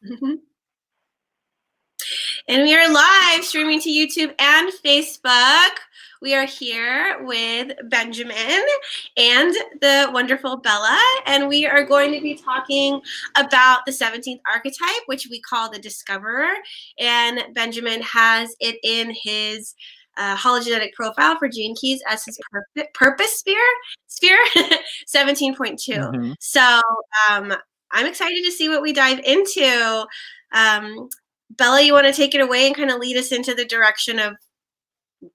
And we are live streaming to YouTube and Facebook. We are here with Benjamin and the wonderful Bella, and we are going to be talking about the 17th archetype, which we call the Discoverer. And Benjamin has it in his hologenetic profile for Gene Keys as his purpose sphere 17.2. Mm-hmm. So I'm excited to see what we dive into. Bella, you want to take it away and kind of lead us into the direction of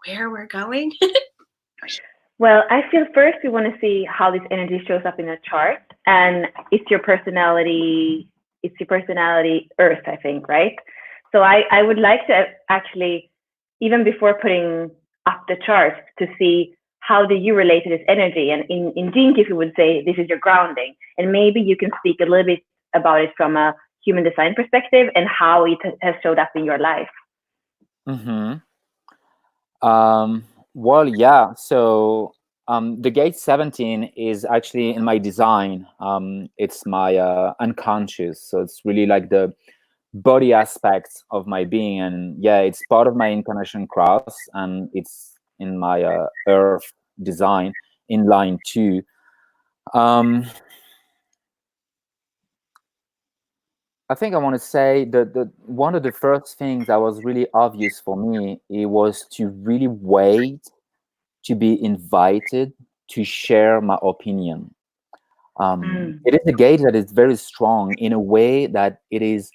where we're going? Well, I feel first we want to see how this energy shows up in a chart, and it's your personality Earth, I think, right? So I would like to actually, even before putting up the chart, to see how do you relate to this energy. And in Gene Keys, we would say this is your grounding, and maybe you can speak a little bit about it from a human design perspective and how it has showed up in your life. Mm-hmm. Well, yeah. So the gate 17 is actually in my design. It's my unconscious. So it's really like the body aspect of my being. And yeah, it's part of my incarnation cross, and it's in my earth design in line 2. I think I want to say that one of the first things that was really obvious for me, it was to really wait to be invited to share my opinion. It is a gate that is very strong in a way that it is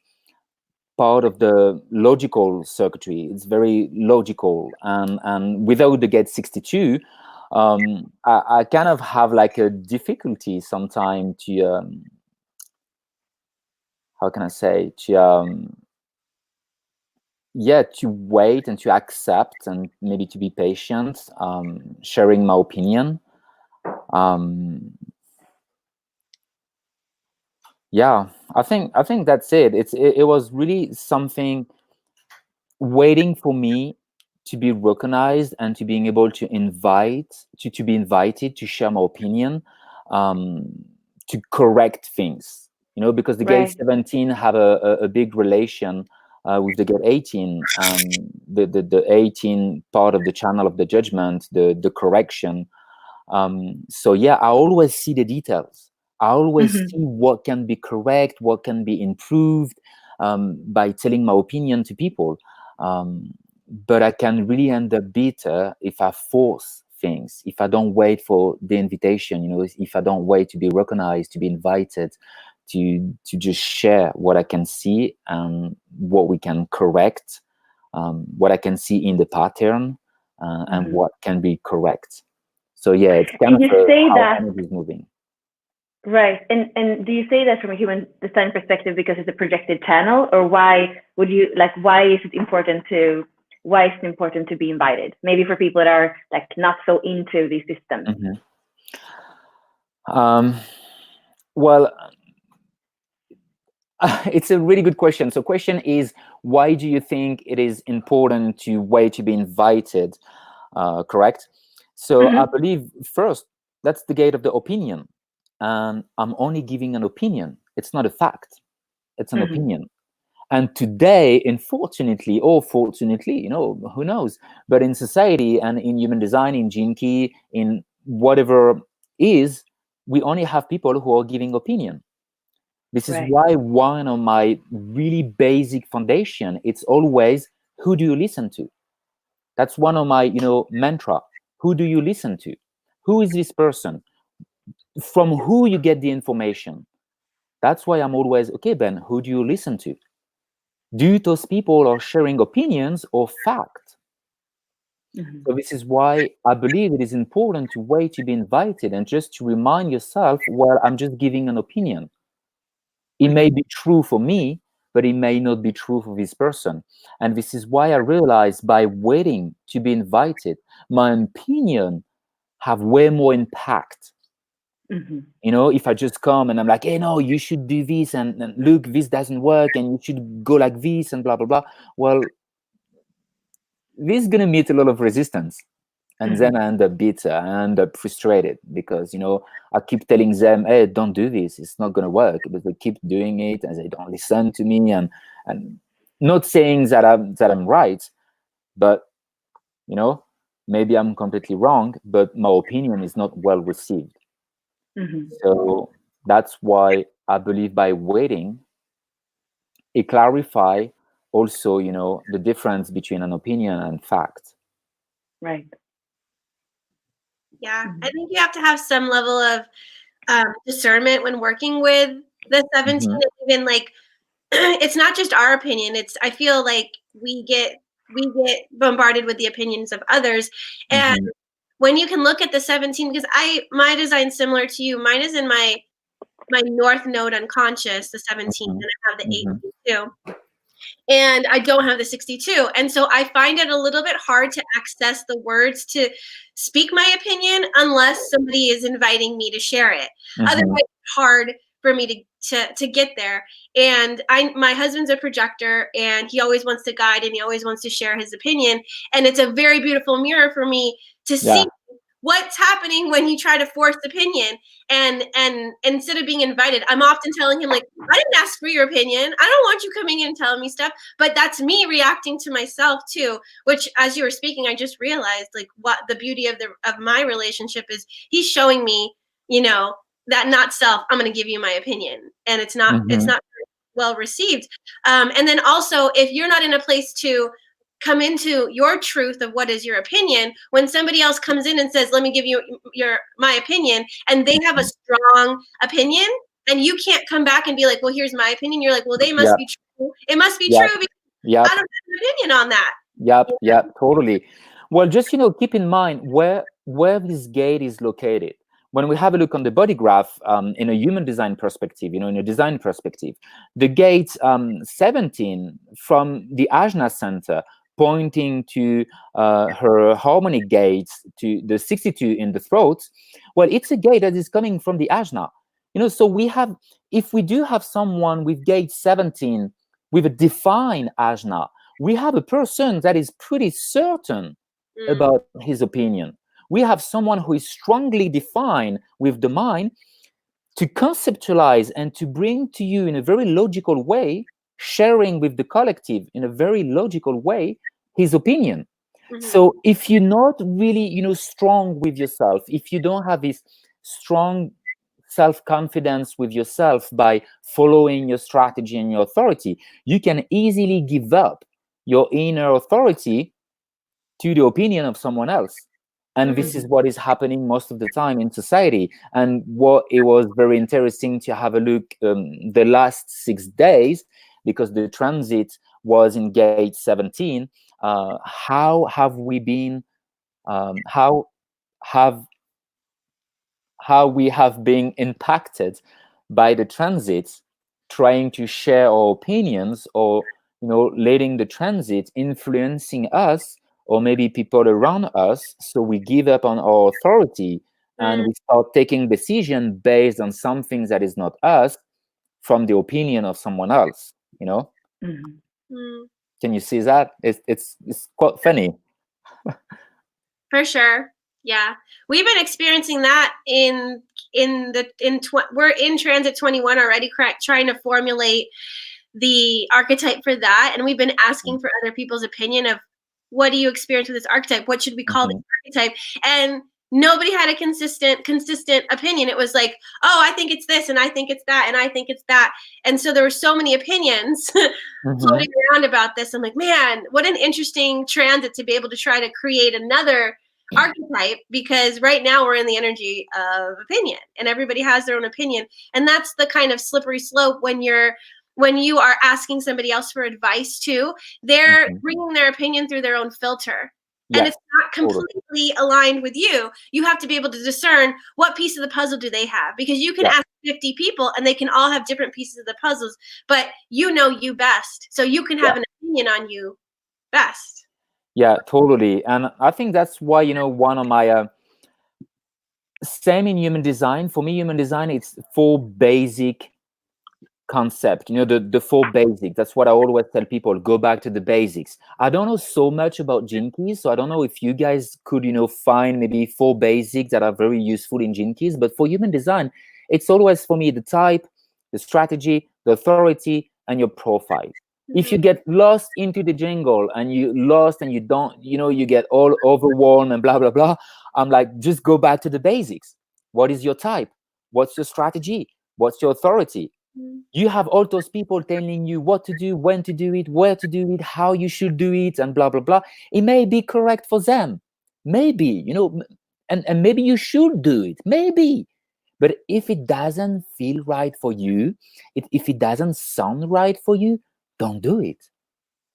part of the logical circuitry. It's very logical, and without the gate 62, I kind of have like a difficulty sometimes to how can I say, to wait and to accept and maybe to be patient, sharing my opinion. Yeah, I think that's it. It was really something waiting for me to be recognized and to being able to be invited to share my opinion, to correct things, because the gate 17 have a big relation with the gate 18, the 18 part of the channel of the judgment, the correction. So yeah, I always see the details. I always see what can be correct, what can be improved, by telling my opinion to people. But I can really end up bitter if I force things, if I don't wait for the invitation, if I don't wait to be recognized, to be invited, to just share what I can see and what we can correct, what I can see in the pattern, and what can be correct. So yeah, it's kind of how energy is moving. Right. And do you say that from a human design perspective because it's a projected channel, or why is it important to be invited? Maybe for people that are like not so into these systems. Well, it's a really good question. So question is, why do you think it is important to wait to be invited? Correct? So I believe first, that's the gate of the opinion. And I'm only giving an opinion. It's not a fact. It's an opinion. And today, unfortunately, or fortunately, who knows? But in society and in human design, in Gene Key, in whatever is, we only have people who are giving opinion. This is why one of my really basic foundation, it's always, who do you listen to? That's one of my, mantra. Who do you listen to? Who is this person? From who you get the information? That's why I'm always, okay, Ben, who do you listen to? Do those people are sharing opinions or fact? So this is why I believe it is important to wait to be invited and just to remind yourself, well, I'm just giving an opinion. It may be true for me, but it may not be true for this person. And this is why I realized by waiting to be invited, my opinion have way more impact. If I just come and I'm like, hey, no, you should do this, and look, this doesn't work, and you should go like this, and blah, blah, blah. Well, this is going to meet a lot of resistance. And then I end up bitter. I end up frustrated because, I keep telling them, hey, don't do this. It's not going to work. But they keep doing it and they don't listen to me. And not saying that I'm right, but, maybe I'm completely wrong, but my opinion is not well received. So that's why I believe by waiting, it clarify also, the difference between an opinion and fact. Right. Yeah, I think you have to have some level of discernment when working with the 17. Even like, it's not just our opinion. I feel like we get bombarded with the opinions of others, and when you can look at the 17, because my design's similar to you. Mine is in my north node unconscious, the 17, and I have the 18 too. And I don't have the 62. And so I find it a little bit hard to access the words to speak my opinion unless somebody is inviting me to share it. Otherwise, it's hard for me to get there. And my husband's a projector, and he always wants to guide, and he always wants to share his opinion. And it's a very beautiful mirror for me to see what's happening when you try to force opinion. And instead of being invited, I'm often telling him, like, I didn't ask for your opinion. I don't want you coming in and telling me stuff. But that's me reacting to myself too, which, as you were speaking, I just realized, like, what the beauty of my relationship is. He's showing me, that not self, I'm going to give you my opinion. And it's not well received. And then also, if you're not in a place to come into your truth of what is your opinion, when somebody else comes in and says, let me give you my opinion, and they have a strong opinion, and you can't come back and be like, well, here's my opinion. You're like, well, they must be true. It must be true because I don't have an opinion on that. Yep, totally. Well, just, keep in mind where this gate is located. When we have a look on the body graph, in a human design perspective, in a design perspective, the gate 17 from the Ajna center pointing to her harmonic gates to the 62 in the throat, well, it's a gate that is coming from the Ajna. So if we do have someone with gate 17 with a defined Ajna, we have a person that is pretty certain about his opinion. We have someone who is strongly defined with the mind to conceptualize and to bring to you in a very logical way, sharing with the collective in a very logical way his opinion. So if you're not really, strong with yourself, if you don't have this strong self-confidence with yourself by following your strategy and your authority, you can easily give up your inner authority to the opinion of someone else. And this is what is happening most of the time in society. And what it was very interesting to have a look the last 6 days, because the transit was in gate 17. How have we been? How we have been impacted by the transits, trying to share our opinions, or letting the transit influencing us, or maybe people around us, so we give up on our authority and we start taking decision based on something that is not us, from the opinion of someone else. Can you see that? It's quite funny. For sure. Yeah, we've been experiencing that we're in transit 21 already, trying to formulate the archetype for that, and we've been asking for other people's opinion of, what do you experience with this archetype? What should we call this archetype? And nobody had a consistent opinion. It was like, oh, I think it's this, and I think it's that, and I think it's that. And so there were so many opinions floating around about this. I'm like, man, what an interesting transit to be able to try to create another archetype, because right now we're in the energy of opinion, and everybody has their own opinion. And that's the kind of slippery slope when you are asking somebody else for advice too. They're bringing their opinion through their own filter. And it's not completely aligned with you. You have to be able to discern what piece of the puzzle do they have, because you can ask 50 people and they can all have different pieces of the puzzles, but you know you best. So you can have an opinion on you best. Yeah, totally. And I think that's why, one of my same in human design, for me, human design, it's 4 basic concept, the four basics. That's what I always tell people: go back to the basics. I don't know so much about gene keys, so I don't know if you guys could find maybe four basics that are very useful in gene keys. But for human design, it's always, for me, the type, the strategy, the authority, and your profile. If you get lost into the jingle and you lost and you don't, you get all overwhelmed and blah blah blah, I'm like, just go back to the basics. What is your type? What's your strategy? What's your authority? You have all those people telling you what to do, when to do it, where to do it, how you should do it, and blah, blah, blah. It may be correct for them. Maybe, and maybe you should do it. Maybe. But if it doesn't feel right for you, if it doesn't sound right for you, don't do it.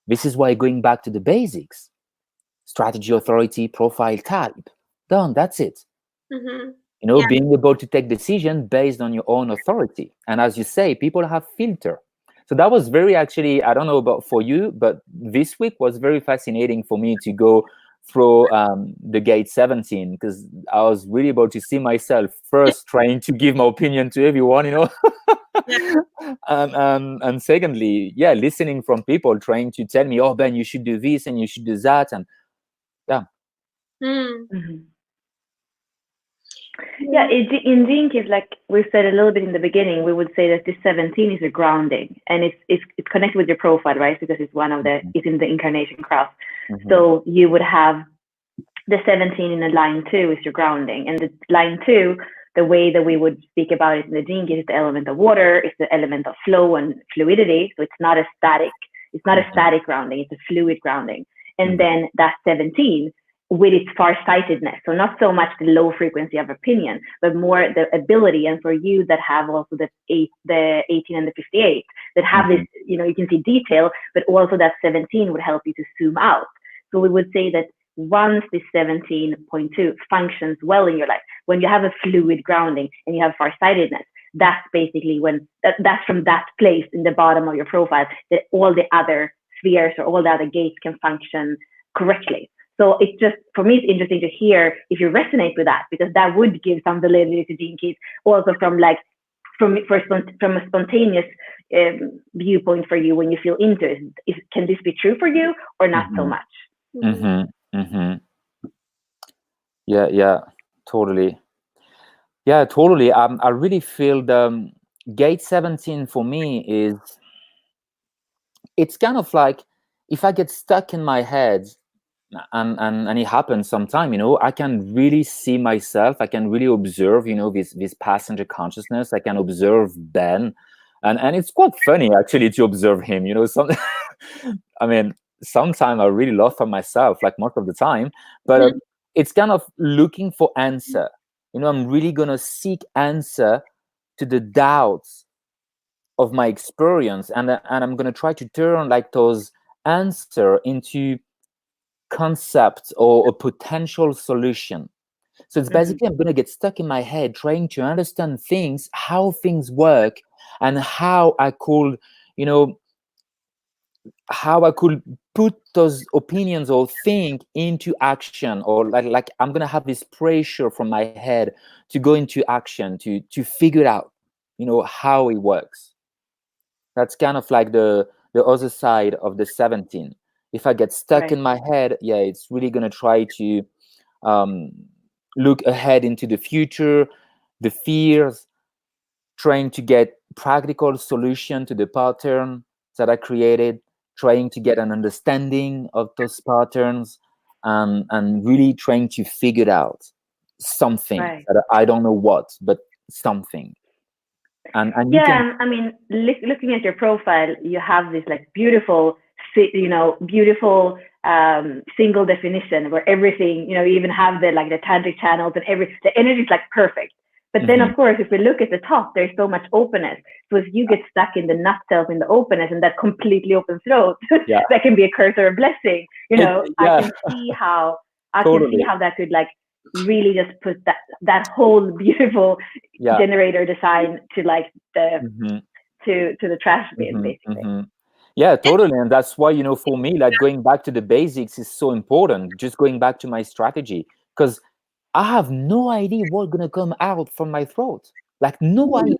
This is why going back to the basics: strategy, authority, profile, type. Done. That's it. Being able to take decision based on your own authority. And as you say, people have filter. So that was actually, I don't know about for you, but this week was very fascinating for me to go through the gate 17, because I was really able to see myself first trying to give my opinion to everyone, and secondly, listening from people trying to tell me, oh, Ben, you should do this and you should do that. And Yeah, in Gene Keys, like we said a little bit in the beginning, we would say that this 17 is a grounding, and it's connected with your profile, right? Because it's it's in the incarnation cross. So you would have the 17 in a line 2 is your grounding, and the line 2, the way that we would speak about it in the Gene Keys, is the element of water, it's the element of flow and fluidity. So it's not a static grounding, it's a fluid grounding. And then that 17 with its far-sightedness. So not so much the low frequency of opinion, but more the ability. And for you that have also the 18 and the 58, that have this, you can see detail, but also that 17 would help you to zoom out. So we would say that once this 17.2 functions well in your life, when you have a fluid grounding and you have far-sightedness, that's basically when, that's from that place in the bottom of your profile that all the other spheres or all the other gates can function correctly. So it's just, for me, it's interesting to hear if you resonate with that, because that would give some validity to Gene Keys, also from a spontaneous viewpoint for you when you feel into it. Can this be true for you or not so much? Yeah, totally. Yeah, totally. I really feel the gate 17 for me it's kind of like, if I get stuck in my head, and it happens sometime, I can really see myself. I can really observe, this passenger consciousness. I can observe Ben, and it's quite funny actually to observe him. I mean, sometimes I really laugh at myself, like most of the time. But it's kind of looking for answer. I'm really gonna seek answer to the doubts of my experience, and I'm gonna try to turn like those answer into concept or a potential solution. So it's basically, I'm going to get stuck in my head trying to understand things, how things work, and how I could put those opinions or think into action, or like I'm going to have this pressure from my head to go into action, to figure out how it works. That's kind of like the other side of the 17. If I get stuck in my head, it's really going to try to look ahead into the future, the fears, trying to get practical solution to the pattern that I created, trying to get an understanding of those patterns, and really trying to figure out something that I don't know what, but something. And I mean, looking at your profile, you have this like beautiful single definition where everything, you even have the tantric channels and the energy is like perfect. But then of course, if we look at the top, there's so much openness. So if you get stuck in the nut self, in the openness, and that completely open throat, that can be a curse or a blessing. I can see how that could really just put that whole beautiful generator design to to the trash bin, basically. Yeah, totally. And that's why, for me, going back to the basics is so important. Just going back to my strategy, because I have no idea what's going to come out from my throat. No idea.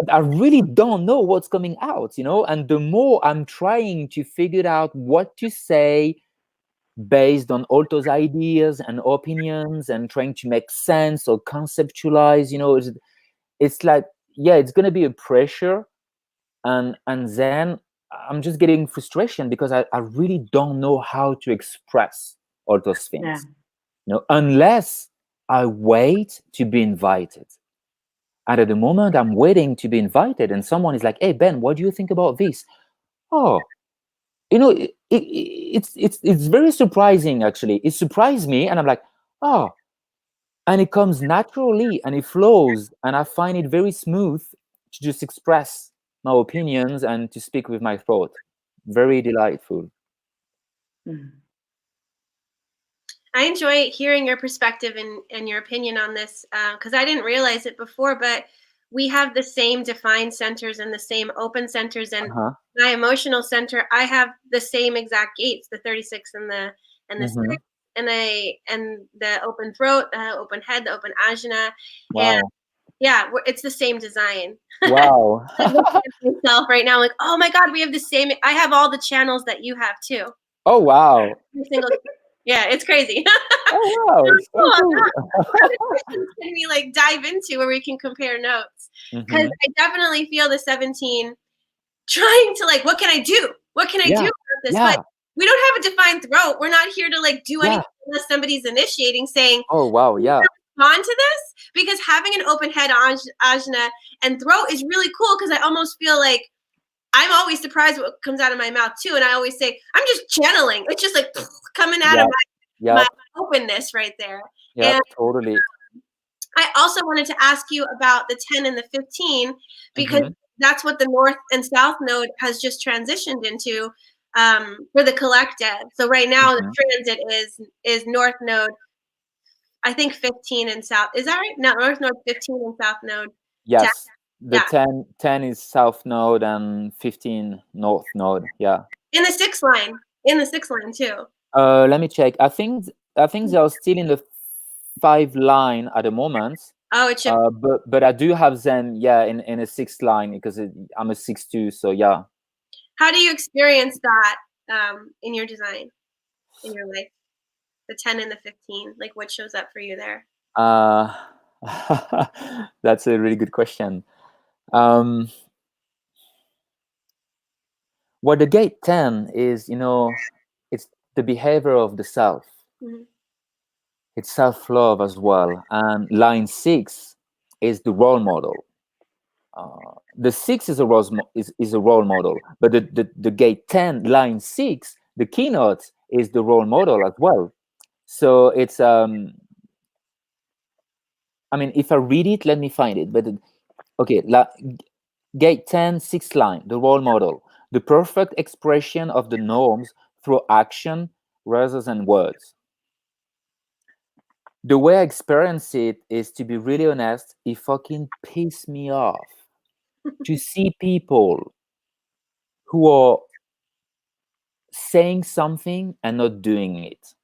I really don't know what's coming out, and the more I'm trying to figure out what to say based on all those ideas and opinions and trying to make sense or conceptualize, it's like, yeah, it's going to be a pressure, and then I'm just getting frustration because I really don't know how to express all those Yeah. things, unless I wait to be invited. And at the moment I'm waiting to be invited and someone is like, hey Ben, what do you think about this? Oh, it's very surprising, actually. It surprised me, and I'm like, oh, and it comes naturally and it flows, and I find it very smooth to just express my opinions and to speak with my thought. Very delightful. Mhm. I enjoy hearing your perspective and your opinion on this, because I didn't realize it before, but we have the same defined centers and the same open centers. And Uh-huh. my emotional center, I have the same exact gates, the 36 and the Mm-hmm. 6, and the open throat, the open head, the open ajna, and Wow. yeah, it's the same design. Wow. I'm looking at myself right now, like, oh my God, we have the same. I have all the channels that you have too. Oh, wow. Every single, yeah, it's crazy. Oh, wow. So Cool. cool. What other questions can we like dive into where we can compare notes? Because Mm-hmm. I definitely feel the 17 trying to like, what can I do? What can I do Yeah. about this? But Yeah. we don't have a defined throat. We're not here to like do Yeah. anything unless somebody's initiating, saying, Oh, wow. "Can you Yeah. respond to this?" Because having an open head, ajna, and throat is really cool because I almost feel like I'm always surprised what comes out of my mouth too. And I always say, I'm just channeling. It's just like coming out of Yep. my Yep. openness right there. And Yep. Totally. I also wanted to ask you about the 10 and the 15 because Mm-hmm. that's what the North and South node has just transitioned into, for the collective. So right now the Mm-hmm. transit is North node, I think 15 and South. Is that right? No, North node 15 and South node 10. Yes. The Yeah. 10 is south node and 15 north node. Yeah. In the sixth line. In the sixth line too. Let me check. I think they are still in the 5 line at the moment. Oh, it should. But I do have them, yeah, in a 6 line because I'm a 6-2, so yeah. How do you experience that in your design, in your life? The 10 and the 15, like what shows up for you there? Uh, that's a really good question. Um, what the gate 10 is, it's the behavior of the self. Mm-hmm. It's self-love as well. And line 6 is the role model. The 6 is is a role model, but the gate 10, line 6, the keynote is the role model as well. So it's I mean, if I read it, let me find it. But okay, gate 10, 6th line, the role model, the perfect expression of the norms through action rather than words. The way I experience it is, to be really honest, it fucking pisses me off to see people who are saying something and not doing it.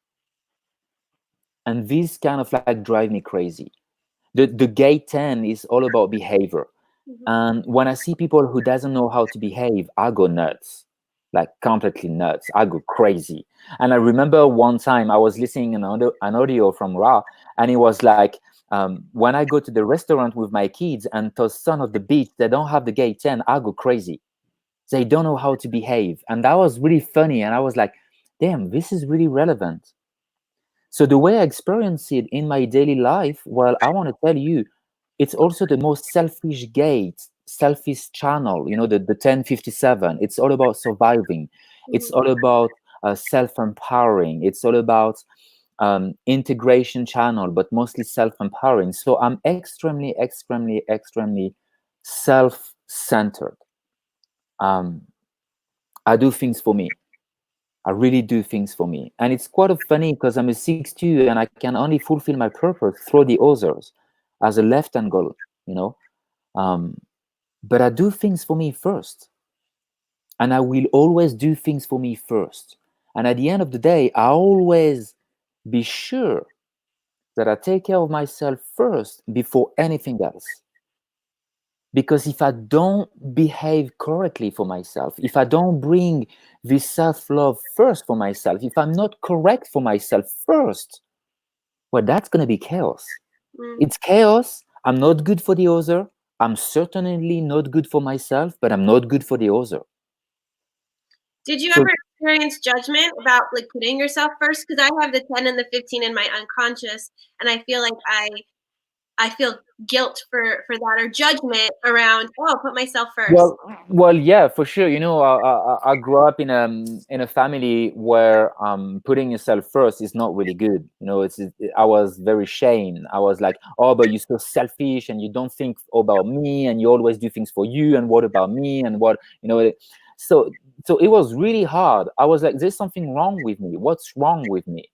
And this kind of like drive me crazy. The gate 10 is all about behavior. Mm-hmm. And when I see people who doesn't know how to behave, I go nuts, like completely nuts. I go crazy. And I remember one time I was listening an audio from Ra, and it was like, when I go to the restaurant with my kids and those son of the beach, they don't have the gate 10, I go crazy. They don't know how to behave. And that was really funny. And I was like, damn, this is really relevant. So the way I experience it in my daily life, well, I want to tell you, it's also the most selfish gate, selfish channel, the 1057. It's all about surviving. It's all about self-empowering. It's all about integration channel, but mostly self-empowering. So I'm extremely, extremely, extremely self-centered. Um, I do things for me. I really do things for me. And it's quite funny because I'm a 6'2" and I can only fulfill my purpose through the others as a left angle, you know. Um, but I do things for me first. And I will always do things for me first. And at the end of the day, I always be sure that I take care of myself first before anything else. Because if I don't behave correctly for myself, if I don't bring this self-love first for myself, if I'm not correct for myself first, well, that's going to be chaos. It's chaos. I'm not good for the other. I'm certainly not good for myself, but I'm not good for the other. Did you ever experience judgment about like putting yourself first? Because I have the 10 and the 15 in my unconscious, and I feel like I feel guilt for that, or judgment around, oh, put myself first. Well, yeah, for sure. You know, I grew up in a family where putting yourself first is not really good. You know, I was very shamed. I was like, oh, but you're so selfish and you don't think about me and you always do things for you. And what about me? And what, you know, so it was really hard. I was like, there's something wrong with me. What's wrong with me?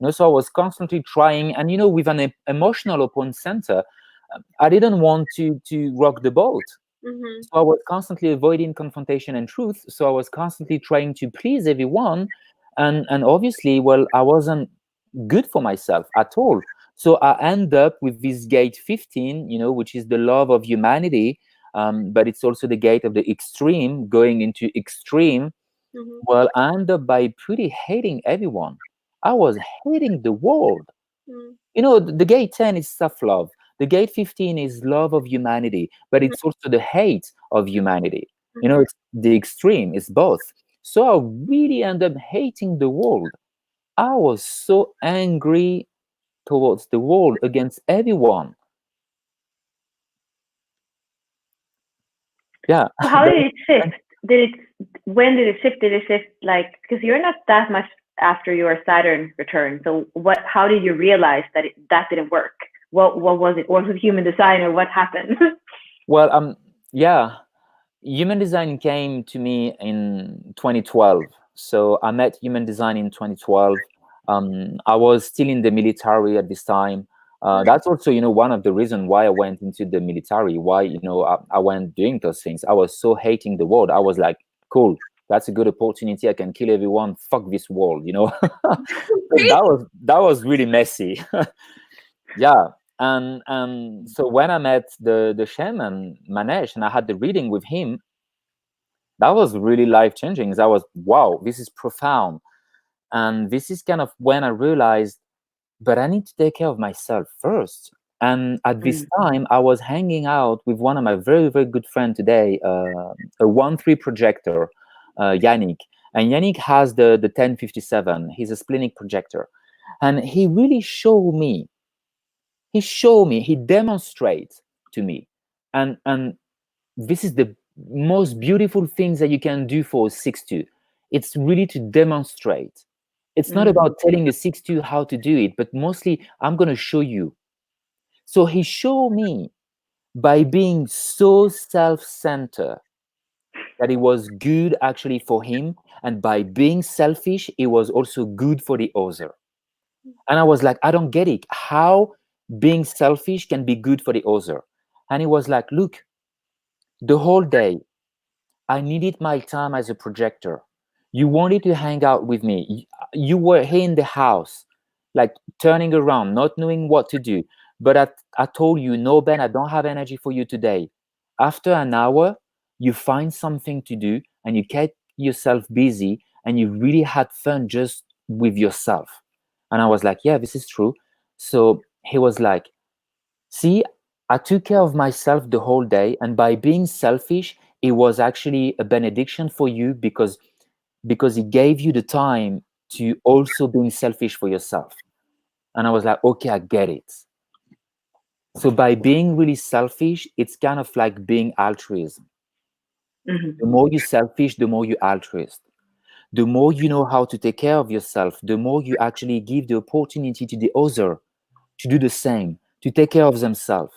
You know, so I was constantly trying, and you know, with an emotional open center, I didn't want to rock the boat. So I was constantly avoiding confrontation and truth. So I was constantly trying to please everyone, and obviously, well, I wasn't good for myself at all. So I end up with this gate 15, you know, which is the love of humanity, but it's also the gate of the extreme, going into extreme. Well, I end up by pretty hating everyone. I was hating the world. You know, the gate 10 is self-love. The gate 15 is love of humanity, but it's also the hate of humanity. You know, it's the extreme, it's both. So I really end up hating the world. I was so angry towards the world, against everyone. Yeah. So how did it shift? When did it shift? Did it shift like, because you're not that much after your Saturn return. So how did you realize that that didn't work? What was it? Was it human design, or what happened? Well, yeah, human design came to me in 2012. So I met human design in 2012. I was still in the military at this time. That's also, you know, one of the reasons why I went into the military, why, you know, I went doing those things. I was so hating the world. I was like, cool, that's a good opportunity. I can kill everyone. Fuck this world, you know. that was really messy. Yeah. And so when I met the shaman Manesh and I had the reading with him, that was really life changing. I was, wow, this is profound. And this is kind of when I realized, but I need to take care of myself first. And at this time, I was hanging out with one of my very, very good friends today, a 1-3 projector, Yannick. And Yannick has the 1057. He's a splenic projector. And he really showed me, he demonstrates to me. And this is the most beautiful things that you can do for a 6-2. It's really to demonstrate. It's not about telling a 6-2 how to do it, but mostly I'm going to show you. So he showed me by being so self-centered that it was good actually for him, and by being selfish, it was also good for the other. And I was like, I don't get it. How being selfish can be good for the other? And he was like, look, the whole day, I needed my time as a projector. You wanted to hang out with me. You were here in the house, like turning around, not knowing what to do. But I told you, no, Ben, I don't have energy for you today. After an hour, you find something to do and you kept yourself busy and you really had fun just with yourself. And I was like, yeah, this is true. So he was like, see, I took care of myself the whole day. And by being selfish, it was actually a benediction for you because it gave you the time to also being selfish for yourself. And I was like, okay, I get it. So by being really selfish, it's kind of like being altruism. The more you're selfish, the more you're altruist. The more you know how to take care of yourself, the more you actually give the opportunity to the other to do the same, to take care of themselves.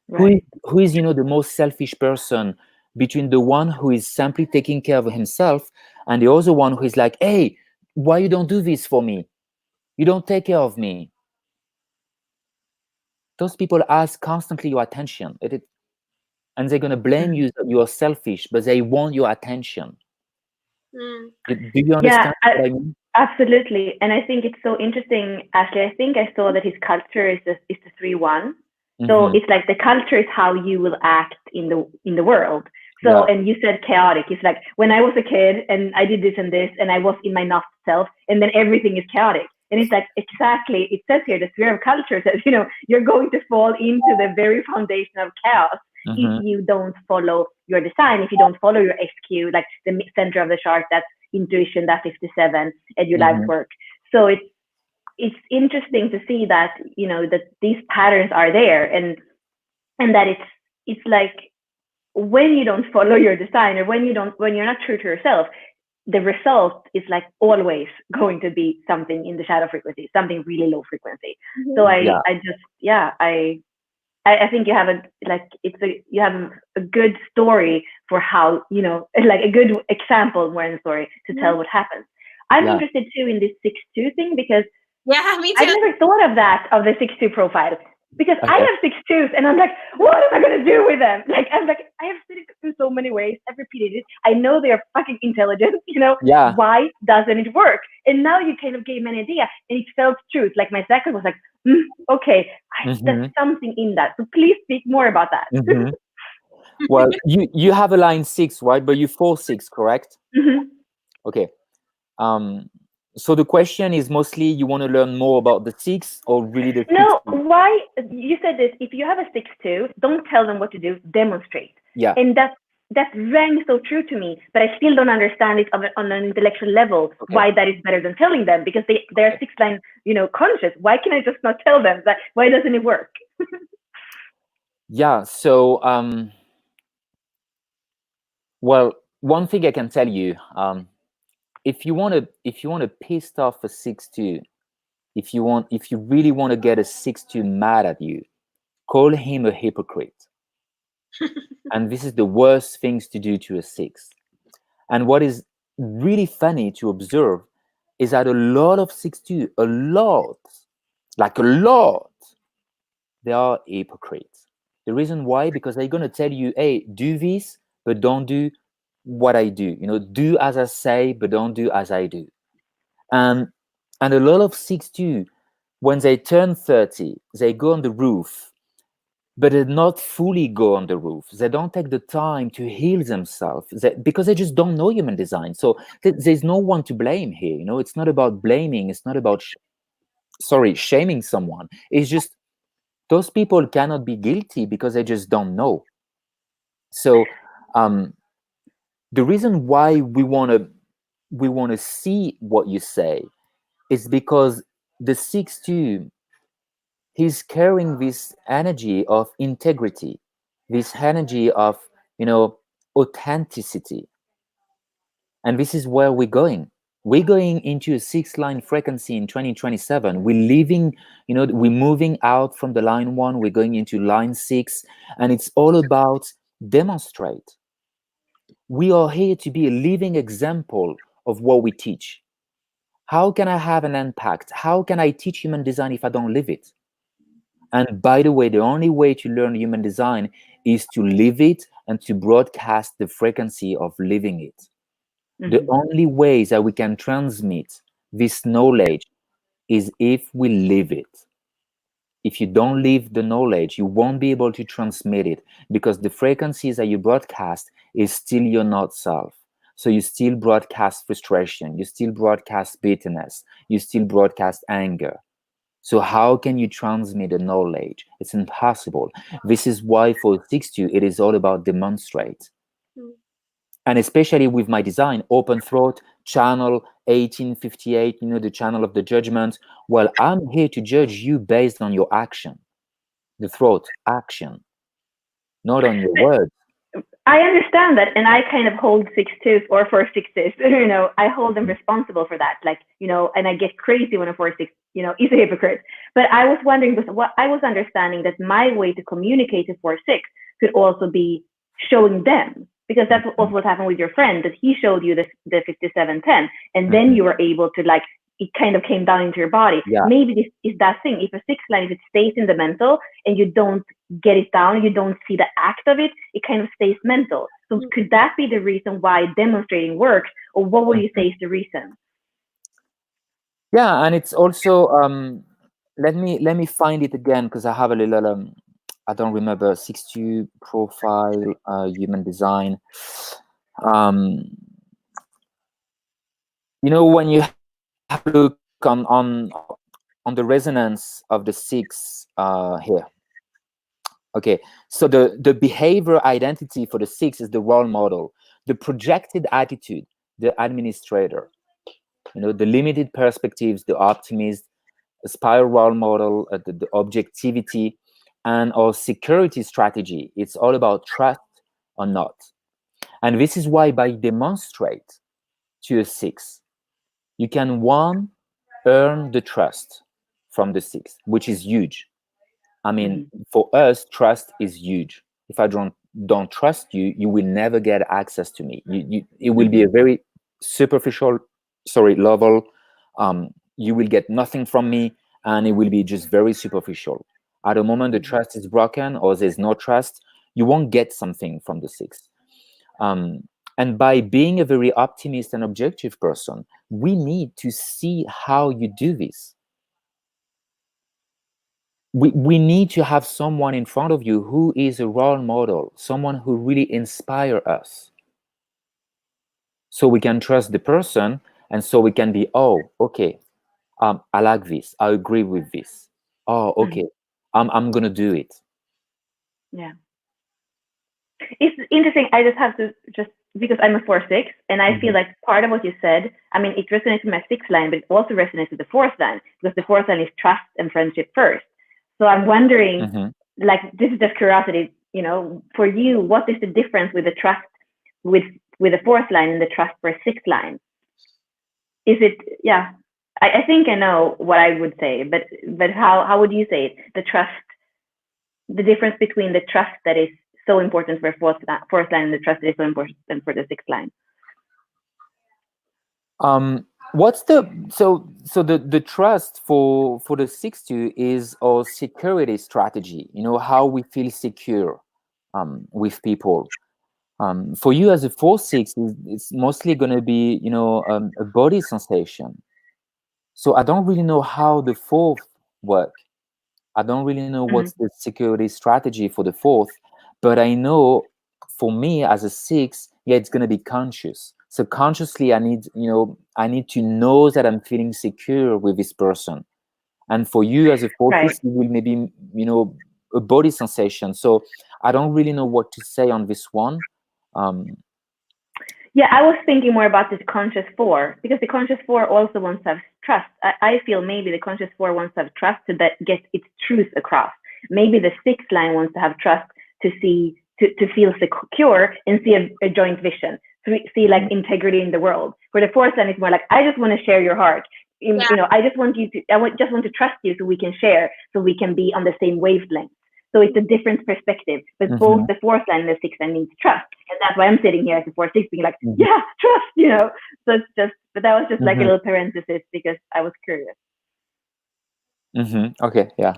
Right. Who is, you know, the most selfish person between the one who is simply taking care of himself and the other one who is like, hey, why you don't do this for me? You don't take care of me. Those people ask constantly your attention. And they're going to blame you that you are selfish, but they want your attention. Do you understand what I mean? Absolutely. And I think it's so interesting, Ashley. I think I saw that his culture is the 3-1. So it's like the culture is how you will act in the world. So, and you said chaotic. It's like when I was a kid and I did this and this and I was in my not self, and then everything is chaotic. And it's like, exactly, it says here, the sphere of culture says, you're going to fall into the very foundation of chaos if you don't follow your design, if you don't follow your SQ, like the center of the chart, that's intuition, that 57, and your life's work. So it's interesting to see that, that these patterns are there, and that it's like, when you don't follow your design, or when you're not true to yourself, the result is like always going to be something in the shadow frequency, something really low frequency. So I think you have you have a good story for how, like a good example more than a story to tell what happens. I'm interested too in this 6-2 thing, because me too. I've never thought of that, of the 6-2 profile, because I have 6-2s and I'm like, what am I going to do with them? Like, I'm like, I have seen it in so many ways. I've repeated it. I know they're fucking intelligent, why doesn't it work? And now you kind of gave me an idea, and it felt true. Like my second was like, okay, there's something in that. So please speak more about that. Well, you have a line 6, right? But you 4-6, correct? Okay. So the question is mostly, you want to learn more about the 6, or really the 6? No, why? You said this, if you have a 6-2, don't tell them what to do, demonstrate. Yeah. And that rang so true to me, but I still don't understand it on an intellectual level, why that is better than telling them, because they're 6-line, conscious. Why can I just not tell them that? Why doesn't it work? Yeah. So, well, one thing I can tell you, if you want to piss off a 6-2, if you really want to get a 6-2 mad at you, call him a hypocrite. And this is the worst things to do to a 6. And what is really funny to observe is that a lot of 6-2, they are hypocrites. The reason why, because they're going to tell you, hey, do this, but don't do what I do. Do as I say, but don't do as I do. And a lot of 6-2, when they turn 30, they go on the roof, but they not fully go on the roof. They don't take the time to heal themselves, because they just don't know human design. So there's no one to blame here. It's not about blaming. It's not about, shaming someone. It's just, those people cannot be guilty because they just don't know. So the reason why we want to see what you say is because the 6-2, he's carrying this energy of integrity, this energy of, authenticity. And this is where we're going. We're going into a 6-line frequency in 2027. We're leaving, we're moving out from the line 1. We're going into line 6. And it's all about demonstrate. We are here to be a living example of what we teach. How can I have an impact? How can I teach human design if I don't live it? And by the way, the only way to learn human design is to live it and to broadcast the frequency of living it. The only ways that we can transmit this knowledge is if we live it. If you don't live the knowledge, you won't be able to transmit it, because the frequencies that you broadcast is still your not self. So you still broadcast frustration, you still broadcast bitterness, you still broadcast anger. So how can you transmit the knowledge? It's impossible. This is why for 6-2, it is all about demonstrate. And especially with my design, open throat, channel 1858, the channel of the judgment. Well, I'm here to judge you based on your action. The throat, action, not on your words. I understand that, and I kind of hold 6-2s or 4-6s. I hold them responsible for that. Like, and I get crazy when a 4-6, is a hypocrite. But I was wondering, because what I was understanding that my way to communicate to 4-6 could also be showing them, because that's also what happened with your friend, that he showed you the 5710, and then you were able to, like, it kind of came down into your body. Yeah. Maybe this is that thing. If a 6-line, if it stays in the mental and you don't get it down, you don't see the act of it, it kind of stays mental. So could that be the reason why demonstrating works, or what would you say is the reason? Yeah, and it's also let me find it again, because I have a little I don't remember, 6-2 profile, human design. When you have a look on the resonance of the 6 here. Okay, so the behavior identity for the 6 is the role model, the projected attitude, the administrator, the limited perspectives, the optimist, aspire role model, the objectivity, and our security strategy. It's all about trust or not. And this is why by demonstrate to a 6, you can, 1, earn the trust from the 6, which is huge. I mean, for us, trust is huge. If I don't trust you, you will never get access to me. It will be a very superficial, level. You will get nothing from me, and it will be just very superficial. At the moment the trust is broken or there's no trust, you won't get something from the 6. And by being a very optimist and objective person, we need to see how you do this. We need to have someone in front of you who is a role model, someone who really inspires us. So we can trust the person, and so we can be, oh, okay, I like this, I agree with this. Oh, okay, I'm gonna do it. Yeah. It's interesting. I just have to because I'm a 4-6, and I feel like part of what you said, I mean, it resonates with my 6th line, but it also resonates with the 4th line, because the 4th line is trust and friendship first. So I'm wondering, like, this is just curiosity, for you, what is the difference with the trust with the 4th line and the trust for 6th line? Is it, I think I know what I would say, but how would you say it? The difference between the trust that is so important for 4th line and the trust that is so important for the 6th line. What's the trust for the 6-2 is our security strategy, how we feel secure with people. For you as a 4-6, it's mostly going to be a body sensation. So I don't really know how the 4th work. I don't really know what's the security strategy for the 4th, but I know for me as a 6, it's going to be conscious. So consciously, I need to know that I'm feeling secure with this person. And for you as a 4-6, you will maybe, a body sensation. So I don't really know what to say on this one. Yeah, I was thinking more about this conscious 4, because the conscious 4 also wants to have trust. I feel maybe the conscious 4 wants to have trust to get its truth across. Maybe the 6th line wants to have trust to feel secure and see a joint vision, to see like integrity in the world. Where the 4th line is more like, I just want to share your heart. I just want to trust you so we can share, so we can be on the same wavelength. So it's a different perspective, but both the 4th line and the 6th line needs trust. And that's why I'm sitting here as a 4-6 being like, yeah, trust, So it's just, but that was just like a little parenthesis because I was curious. Okay, yeah.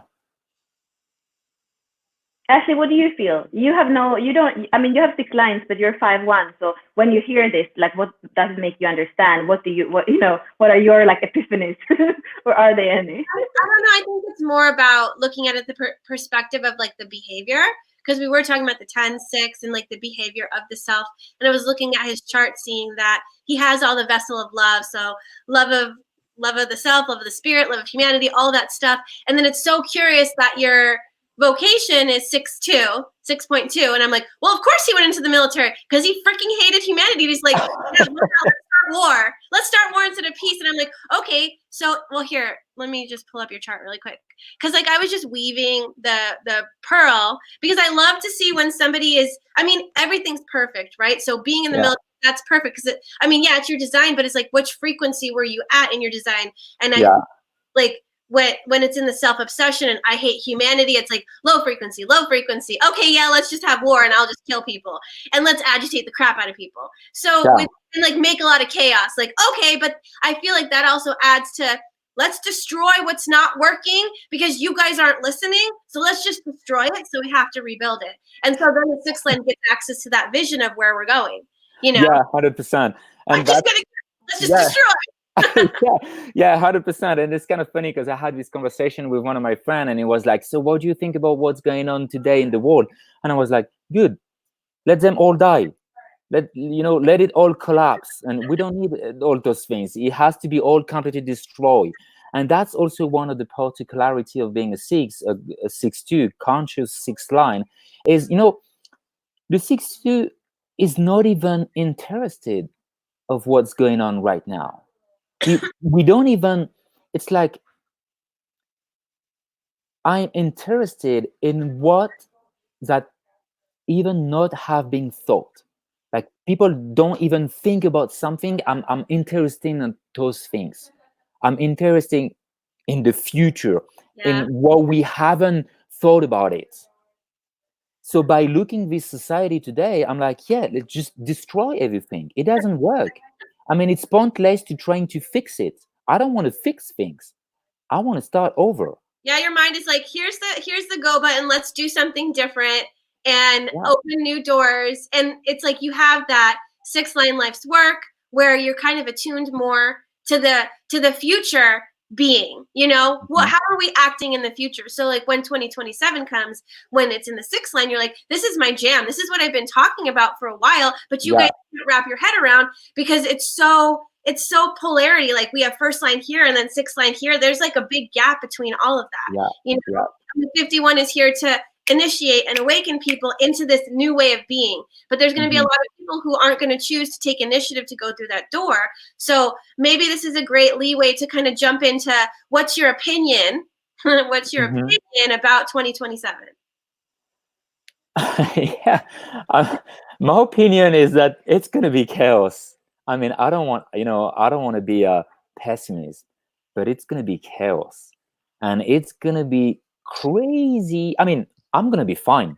Ashley, what do you feel? You have 6 lines, but you're 5-1. So when you hear this, like, what does it make you understand? What are your like epiphanies, or are they any? I don't know. I think it's more about looking at it the perspective of like the behavior, because we were talking about the 10-6 and like the behavior of the self. And I was looking at his chart, seeing that he has all the vessel of love. So love of the self, love of the spirit, love of humanity, all that stuff. And then it's so curious that your vocation is 6.2, and I'm like, well, of course he went into the military because he freaking hated humanity. He's like, let's start war. Let's start war instead of peace. And I'm like, okay, so here, let me just pull up your chart really quick, because like I was just weaving the pearl, because I love to see when somebody is. I mean, everything's perfect, right? So being in the military, that's perfect, because it's your design, but it's like, which frequency were you at in your design? And I like. When it's in the self-obsession and I hate humanity, it's like low frequency. Okay, yeah, let's just have war and I'll just kill people and let's agitate the crap out of people. So and like make a lot of chaos. Like, okay, but I feel like that also adds to, let's destroy what's not working because you guys aren't listening. So let's just destroy it. So we have to rebuild it. And so then the 6th line gets access to that vision of where we're going. Yeah, 100%. And let's just destroy. Yeah, 100%. And it's kind of funny because I had this conversation with one of my friends, and he was like, "So, what do you think about what's going on today in the world?" And I was like, "Good, let them all die. Let it all collapse, and we don't need all those things. It has to be all completely destroyed." And that's also one of the particularity of being a 6-2 conscious 6 line is, the 6-2 is not even interested of what's going on right now. We don't even, it's like, I'm interested in what that even not have been thought. Like, people don't even think about something. I'm interested in those things. I'm interested in the future, in Yeah. what we haven't thought about it. So by looking this society today, I'm like, yeah, let's just destroy everything. It doesn't work. I mean, it's pointless to trying to fix it. I don't want to fix things. I want to start over. Yeah, your mind is like, here's the go button, let's do something different and Yeah. open new doors. And it's like you have that 6 line life's work where you're kind of attuned more to the future being, how are we acting in the future? So like when 2027 comes, when it's in the 6 line, you're like, this is my jam. This is what I've been talking about for a while, but you guys can't wrap your head around because it's so polarity. Like we have 1st line here and then 6th line here. There's like a big gap between all of that. The 51 is here to initiate and awaken people into this new way of being. But there's going to be a lot of people who aren't going to choose to take initiative to go through that door. So maybe this is a great leeway to kind of jump into what's your opinion? What's your opinion about 2027? Yeah, my opinion is that it's going to be chaos. I mean, I don't want to be a pessimist, but it's going to be chaos, and it's going to be crazy. I mean, I'm going to be fine.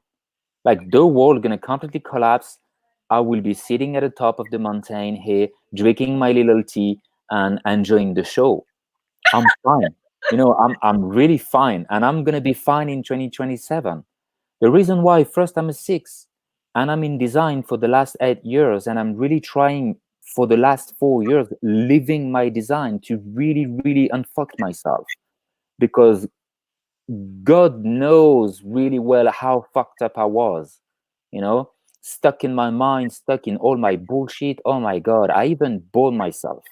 Like, the world going to completely collapse. I will be sitting at the top of the mountain here, drinking my little tea and enjoying the show. I'm fine. I'm really fine, and I'm going to be fine in 2027. The reason why, first, I'm a 6 and I'm in design for the last 8 years, and I'm really trying for the last 4 years living my design to really, really unfuck myself, because God knows really well how fucked up I was, stuck in my mind, stuck in all my bullshit. Oh my God, I even bored myself.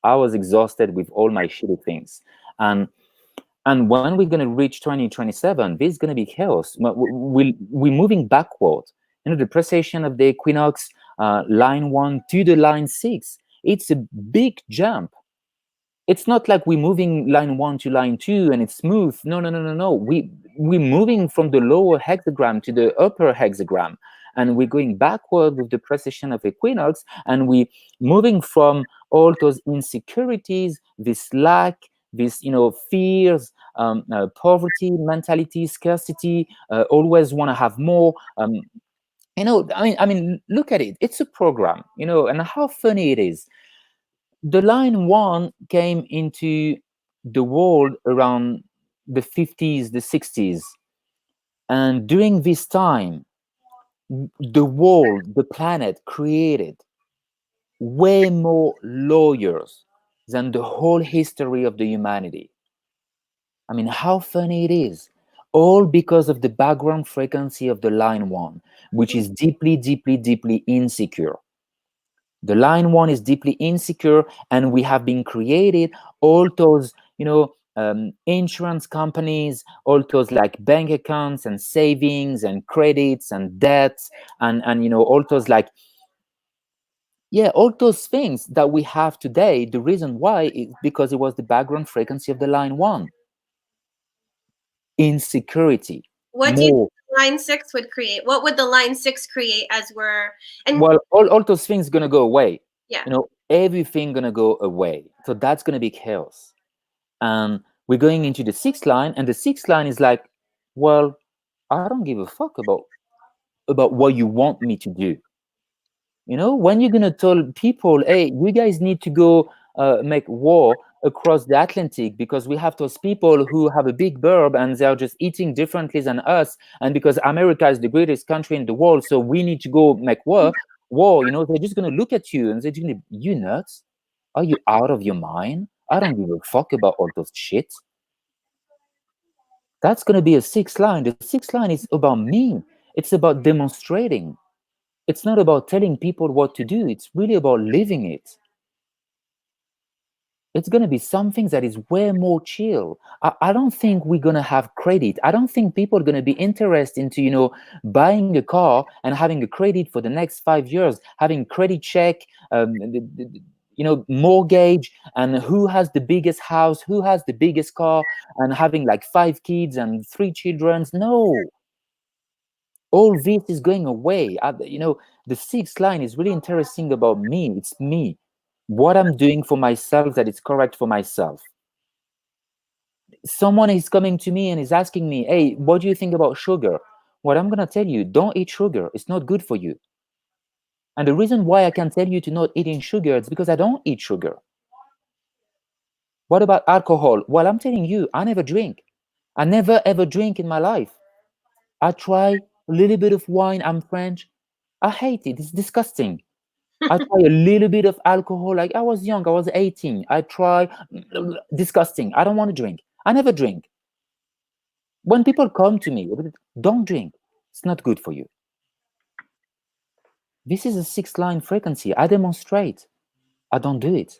I was exhausted with all my shitty things. And when we're going to reach 2027, there's going to be chaos. We're moving backward. The precession of the equinox, line 1 to the line 6. It's a big jump. It's not like we're moving line 1 to line 2 and it's smooth. No. We're moving from the lower hexagram to the upper hexagram. And we're going backward with the precession of equinox. And we're moving from all those insecurities, this lack, this fears, poverty mentality, scarcity, always want to have more. I mean, look at it. It's a program, and how funny it is. The line 1 came into the world around the 50s, the 60s, and during this time, the world, the planet, created way more lawyers than the whole history of the humanity. I mean, how funny it is. All because of the background frequency of the line 1, which is deeply, deeply, deeply insecure. The line 1 is deeply insecure, and we have been created all those, insurance companies, all those like bank accounts and savings and credits and debts, and all those like, all those things that we have today. The reason why is because it was the background frequency of the line 1. Insecurity. What do you think line 6 would create? What would the line 6 create as we're well, all those things gonna go away. Yeah. Everything gonna go away. So that's gonna be chaos. And we're going into the 6th line, and the 6th line is like, well, I don't give a fuck about what you want me to do. When you're gonna tell people, hey, you guys need to go make war across the Atlantic because we have those people who have a big burb and they're just eating differently than us, and because America is the greatest country in the world, so we need to go make war. They're just gonna look at you and they're gonna, you nuts. Are you out of your mind? I don't give a fuck about all those shit. That's going to be a sixth line. The sixth line is about me. It's about demonstrating. It's not about telling people what to do. It's really about living it. It's going to be something that is way more chill. I don't think we're going to have credit. I don't think people are going to be interested into, buying a car and having a credit for the next 5 years, having credit check, mortgage, and who has the biggest house, who has the biggest car, and having like 5 kids and 3 children. No, all this is going away. The sixth line is really interesting about me. It's me, what I'm doing for myself that is correct for myself. Someone is coming to me and is asking me, hey, what do you think about sugar? What I'm going to tell you, don't eat sugar. It's not good for you. And the reason why I can tell you to not eating sugar is because I don't eat sugar. What about alcohol? Well, I'm telling you, I never drink. I never ever drink in my life. I try a little bit of wine. I'm French. I hate it. It's disgusting. I try a little bit of alcohol. Like I was young, I was 18. I try, disgusting. I don't want to drink. I never drink. When people come to me, don't drink. It's not good for you. This is a sixth line frequency. I demonstrate. I don't do it.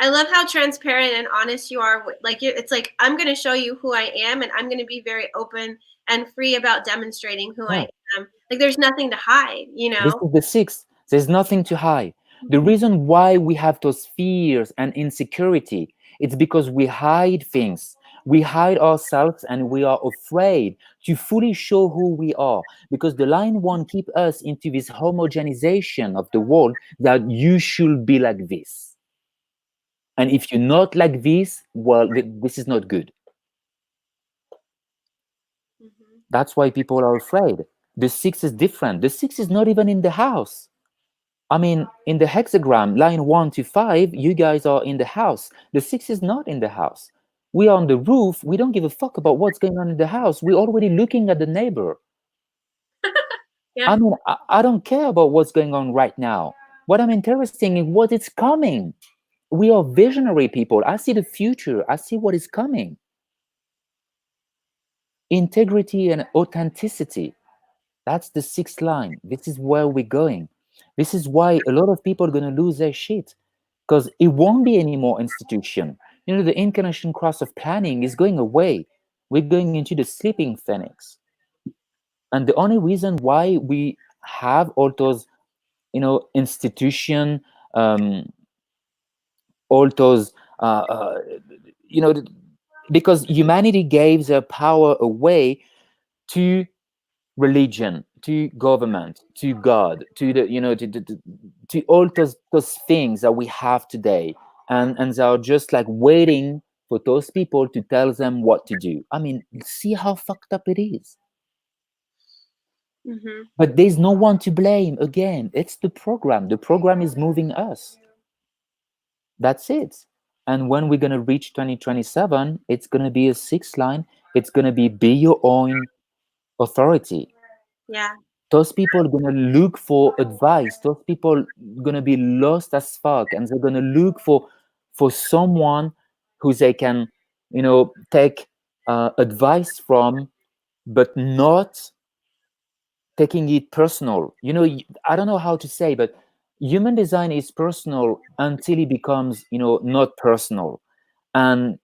I love how transparent and honest you are. Like it's like I'm going to show you who I am, and I'm going to be very open and free about demonstrating who I am. Like there's nothing to hide, This is the sixth. There's nothing to hide. The reason why we have those fears and insecurity, it's because we hide things. We hide ourselves and we are afraid to fully show who we are, because the line one keep us into this homogenization of the world that you should be like this. And if you're not like this, well, this is not good. That's why people are afraid. The six is different. The six is not even in the house. I mean, in the hexagram, line 1 to 5, you guys are in the house. The 6 is not in the house. We are on the roof. We don't give a fuck about what's going on in the house. We're already looking at the neighbor. Yeah. I mean, I don't care about what's going on right now. What I'm interested in what is coming. We are visionary people. I see the future. I see what is coming. Integrity and authenticity. That's the sixth line. This is where we're going. This is why a lot of people are going to lose their shit, because it won't be any more institution. The incarnation cross of planning is going away. We're going into the sleeping phoenix. And the only reason why we have all those, institution, all those, because humanity gave their power away to religion, to government, to God, to the to all those things that we have today, and they are just like waiting for those people to tell them what to do. I mean, see how fucked up it is. But there's no one to blame. Again, it's the program. The program is moving us. That's it. And when we're gonna reach 2027, it's gonna be a sixth line. It's gonna be your own authority. Yeah. Those people are gonna look for advice. Those people are gonna be lost as fuck, and they're gonna look for someone who they can, take advice from, but not taking it personal. I don't know how to say, but human design is personal until it becomes, not personal. And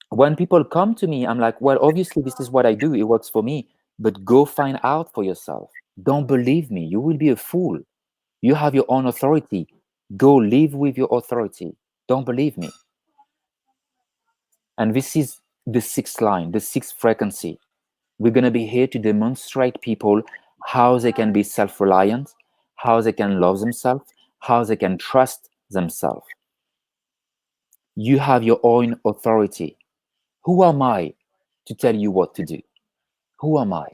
when people come to me, I'm like, well, obviously this is what I do. It works for me. But go find out for yourself. Don't believe me. You will be a fool. You have your own authority. Go live with your authority. Don't believe me. And this is the sixth line, the sixth frequency. We're going to be here to demonstrate people how they can be self-reliant, how they can love themselves, how they can trust themselves. You have your own authority. Who am I to tell you what to do? Who am I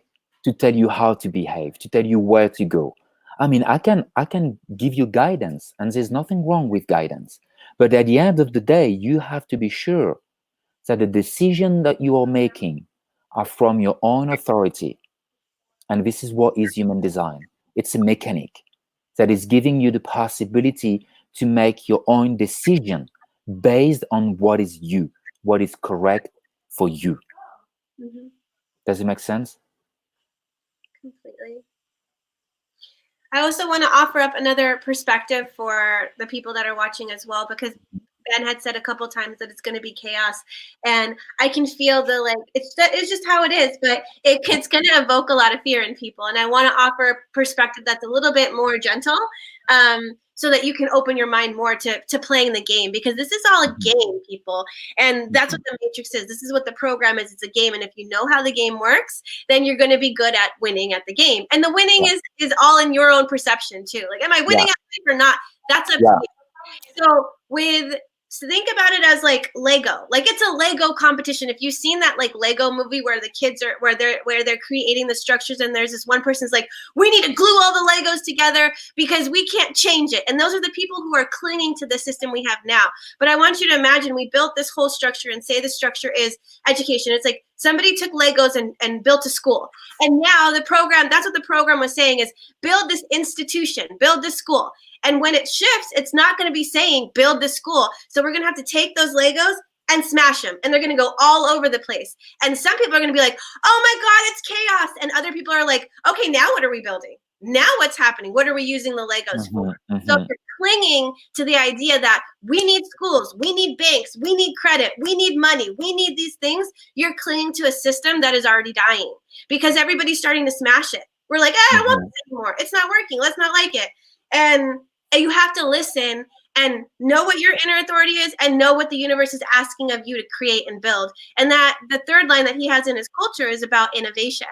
to tell you how to behave, to tell you where to go? I mean, I can give you guidance, and there's nothing wrong with guidance. But at the end of the day, you have to be sure that the decision that you are making are from your own authority. And this is what is human design. It's a mechanic that is giving you the possibility to make your own decision based on what is you, what is correct for you. Mm-hmm. Does it make sense? Completely. I also want to offer up another perspective for the people that are watching as well, because Ben had said a couple times that it's going to be chaos, and I can feel the like it's just how it is, but it's going to evoke a lot of fear in people, and I want to offer a perspective that's a little bit more gentle, so that you can open your mind more to playing the game, because this is all a game, people, and that's what the Matrix is. This is what the program is. It's a game, and if you know how the game works, then you're going to be good at winning at the game, and the winning is all in your own perception too. Like, am I winning at life or not? That's up to you. So think about it as like Lego. Like, it's a Lego competition. If you've seen that like Lego movie where the kids are where they're creating the structures, and there's this one person's like, we need to glue all the Legos together because we can't change it. And those are the people who are clinging to the system we have now. But I want you to imagine we built this whole structure, and say the structure is education. It's like somebody took Legos and built a school. And now the program, that's what the program was saying, is build this institution, build this school. And when it shifts, it's not going to be saying build this school. So we're going to have to take those Legos and smash them, and they're going to go all over the place. And some people are going to be like, oh my God, it's chaos. And other people are like, okay, now what are we building? Now what's happening? What are we using the Legos for? So if you're clinging to the idea that we need schools, we need banks, we need credit, we need money, we need these things, you're clinging to a system that is already dying, because everybody's starting to smash it. We're like, I don't want this anymore. It's not working. Let's not like it. And you have to listen and know what your inner authority is, and know what the universe is asking of you to create and build. And that the third line that he has in his culture is about innovation.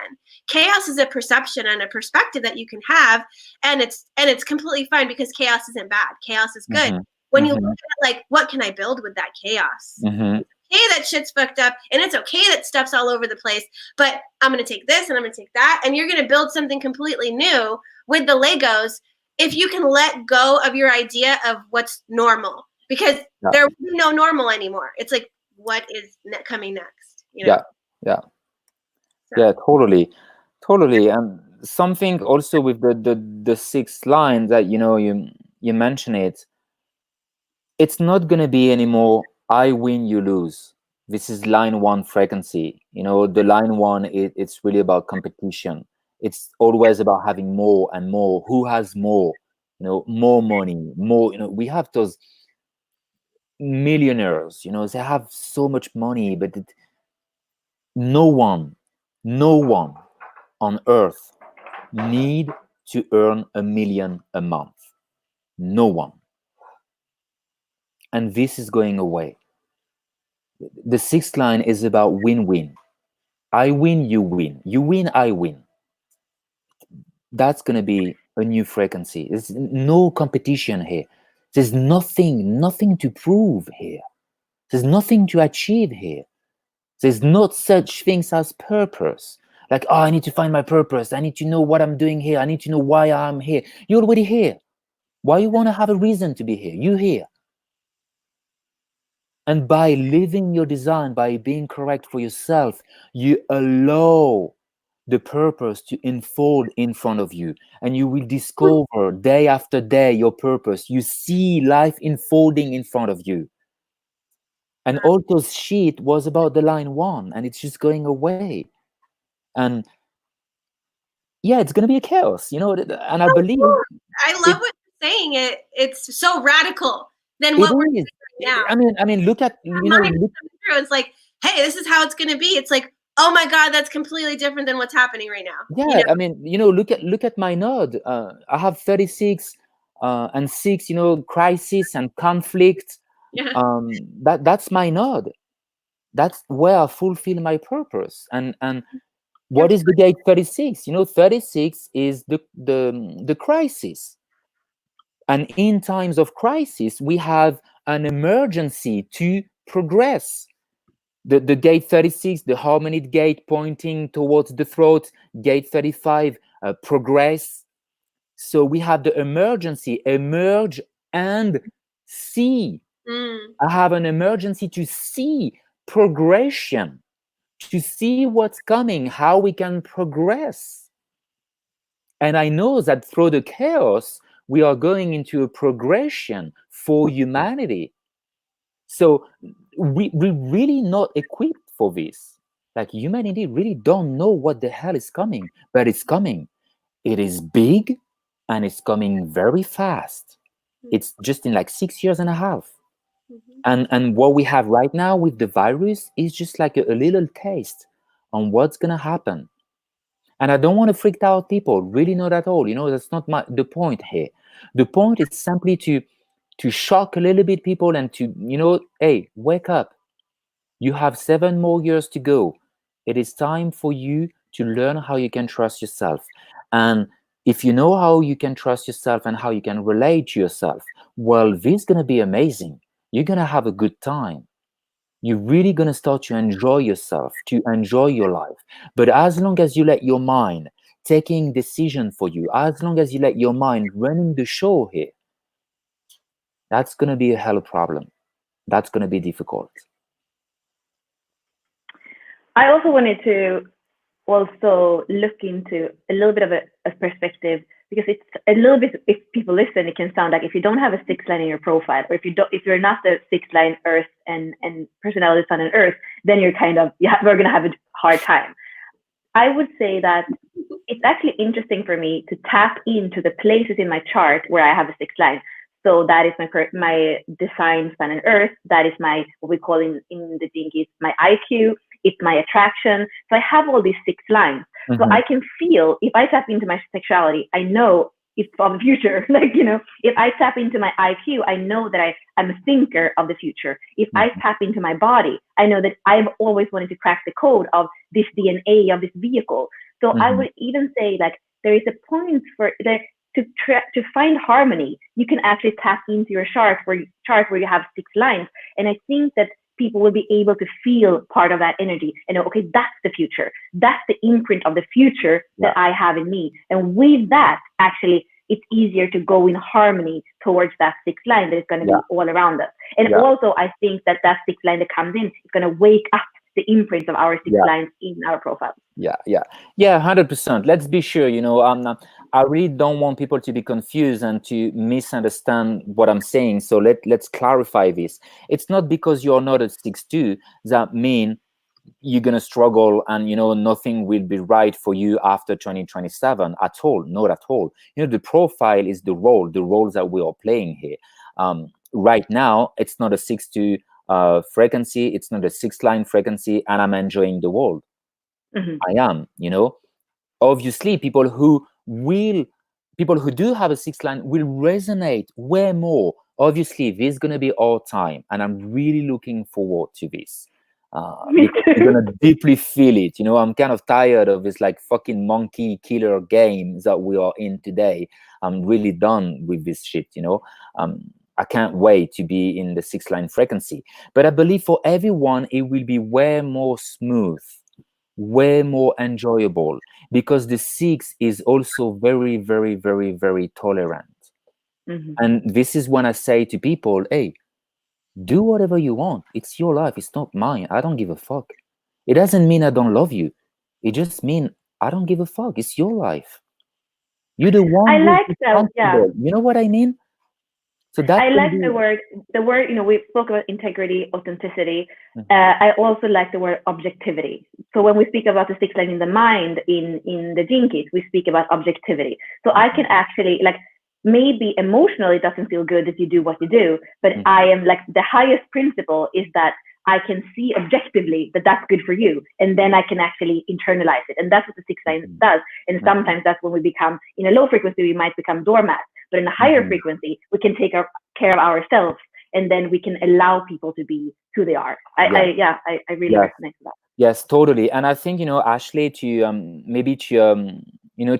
Chaos is a perception and a perspective that you can have, and it's completely fine, because chaos isn't bad. Chaos is good. When you look at like, what can I build with that chaos? It's okay that shit's fucked up, and it's okay that stuff's all over the place, but I'm going to take this and I'm going to take that, and you're going to build something completely new with the Legos, if you can let go of your idea of what's normal, because there will be no normal anymore. It's like, what is coming next? You know? Yeah, totally. And something also with the sixth line that you mention it. It's not gonna be anymore, I win, you lose. This is line one frequency. The line one, it's really about competition. It's always about having more and more. Who has more? More money, more. We have those millionaires. They have so much money, but no one on earth need to earn $1 million a month. No one. And this is going away. The sixth line is about win-win. I win, you win. You win, I win. That's going to be a new frequency. There's no competition here. There's nothing to prove here. There's nothing to achieve here. There's not such things as purpose. Like, oh, I need to find my purpose. I need to know what I'm doing here. I need to know why I'm here. You're already here. Why you want to have a reason to be here? You're here. And by living your design, by being correct for yourself, you allow the purpose to unfold in front of you. And you will discover day after day your purpose. You see life unfolding in front of you. And all those shit was about the line one, and it's just going away. And yeah, it's going to be a chaos, and I believe. I love what you're saying. It's so radical than what we're doing right now. I mean, look at, it's like, hey, this is how it's going to be. It's like, oh my God, that's completely different than what's happening right now. Yeah, I mean, look at my node. I have 36 and 6, crisis and conflict. That's my node. That's where I fulfill my purpose. And what is the gate 36? 36 is the crisis. And in times of crisis, we have an emergency to progress. The gate 36, the harmonic gate pointing towards the throat, gate 35, progress. So we have the emergency, emerge and see. I have an emergency to see progression, to see what's coming, how we can progress. And I know that through the chaos, we are going into a progression for humanity. So we're really not equipped for this. Like, humanity really don't know what the hell is coming, but it's coming. It is big, and it's coming very fast. It's just in like 6 years and a half. And what we have right now with the virus is just like a little taste on what's gonna happen. And I don't want to freak out people, really, not at all. That's not the point here. The point is simply to shock a little bit people, and to, hey, wake up. You have 7 more years to go. It is time for you to learn how you can trust yourself. And if you know how you can trust yourself and how you can relate to yourself, well, this is going to be amazing. You're going to have a good time. You're really going to start to enjoy yourself, to enjoy your life. But as long as you let your mind taking decision for you, as long as you let your mind running the show here, that's going to be a hell of a problem. That's going to be difficult. I also wanted to also look into a little bit of a perspective, because it's a little bit, if people listen, it can sound like if you don't have a 6 line in your profile, or if you're not the 6 line Earth and personality Sun and Earth, then you're kind of, we're going to have a hard time. I would say that it's actually interesting for me to tap into the places in my chart where I have a 6 line. So that is my design Sun and Earth. That is my, what we call in the Jinkies, my IQ. It's my attraction. So I have all these 6 lines. So I can feel, if I tap into my sexuality, I know it's from the future. Like, if I tap into my IQ, I know that I'm a thinker of the future. If I tap into my body, I know that I've always wanted to crack the code of this DNA of this vehicle. So I would even say, like, there is a point for that to find harmony. You can actually tap into your chart where you have 6 lines. And I think that people will be able to feel part of that energy and know, okay, that's the future. That's the imprint of the future that I have in me. And with that, actually, it's easier to go in harmony towards that 6 line that is going to be all around us. And also, I think that 6 line that comes in is going to wake up the imprint of our 6 lines in our profile. 100%. Let's be sure, I really don't want people to be confused and to misunderstand what I'm saying. So let's clarify this. It's not because you're not a 6-2 that mean you're going to struggle and, nothing will be right for you after 2027 at all. Not at all. The profile is the roles that we are playing here. Right now, it's not a 6-2 frequency. It's not a 6 line frequency, and I'm enjoying the world. I am, obviously people who do have a 6 line will resonate way more. Obviously, this is going to be our time, and I'm really looking forward to this. Because you're going to deeply feel it. I'm kind of tired of this like fucking monkey killer game that we are in today. I'm really done with this shit, I can't wait to be in the 6 line frequency. But I believe for everyone, it will be way more smooth, way more enjoyable, because the 6 is also very, very, very, very tolerant. And this is when I say to people, hey, do whatever you want. It's your life. It's not mine. I don't give a fuck. It doesn't mean I don't love you. It just means I don't give a fuck. It's your life. You're the one. I like that. Yeah. You know what I mean? So that I like the word, we spoke about integrity, authenticity. I also like the word objectivity. So when we speak about the 6 line in the mind, in the Jinkies, we speak about objectivity. So I can actually, like, maybe emotionally it doesn't feel good if you do what you do, but I am like, the highest principle is that I can see objectively that that's good for you. And then I can actually internalize it. And that's what the 6 line does. And sometimes that's when we become, in a low frequency, we might become doormats. But in a higher frequency, we can take care of ourselves, and then we can allow people to be who they are. I really resonate with that. Yes, totally. And I think, Ashley, to maybe to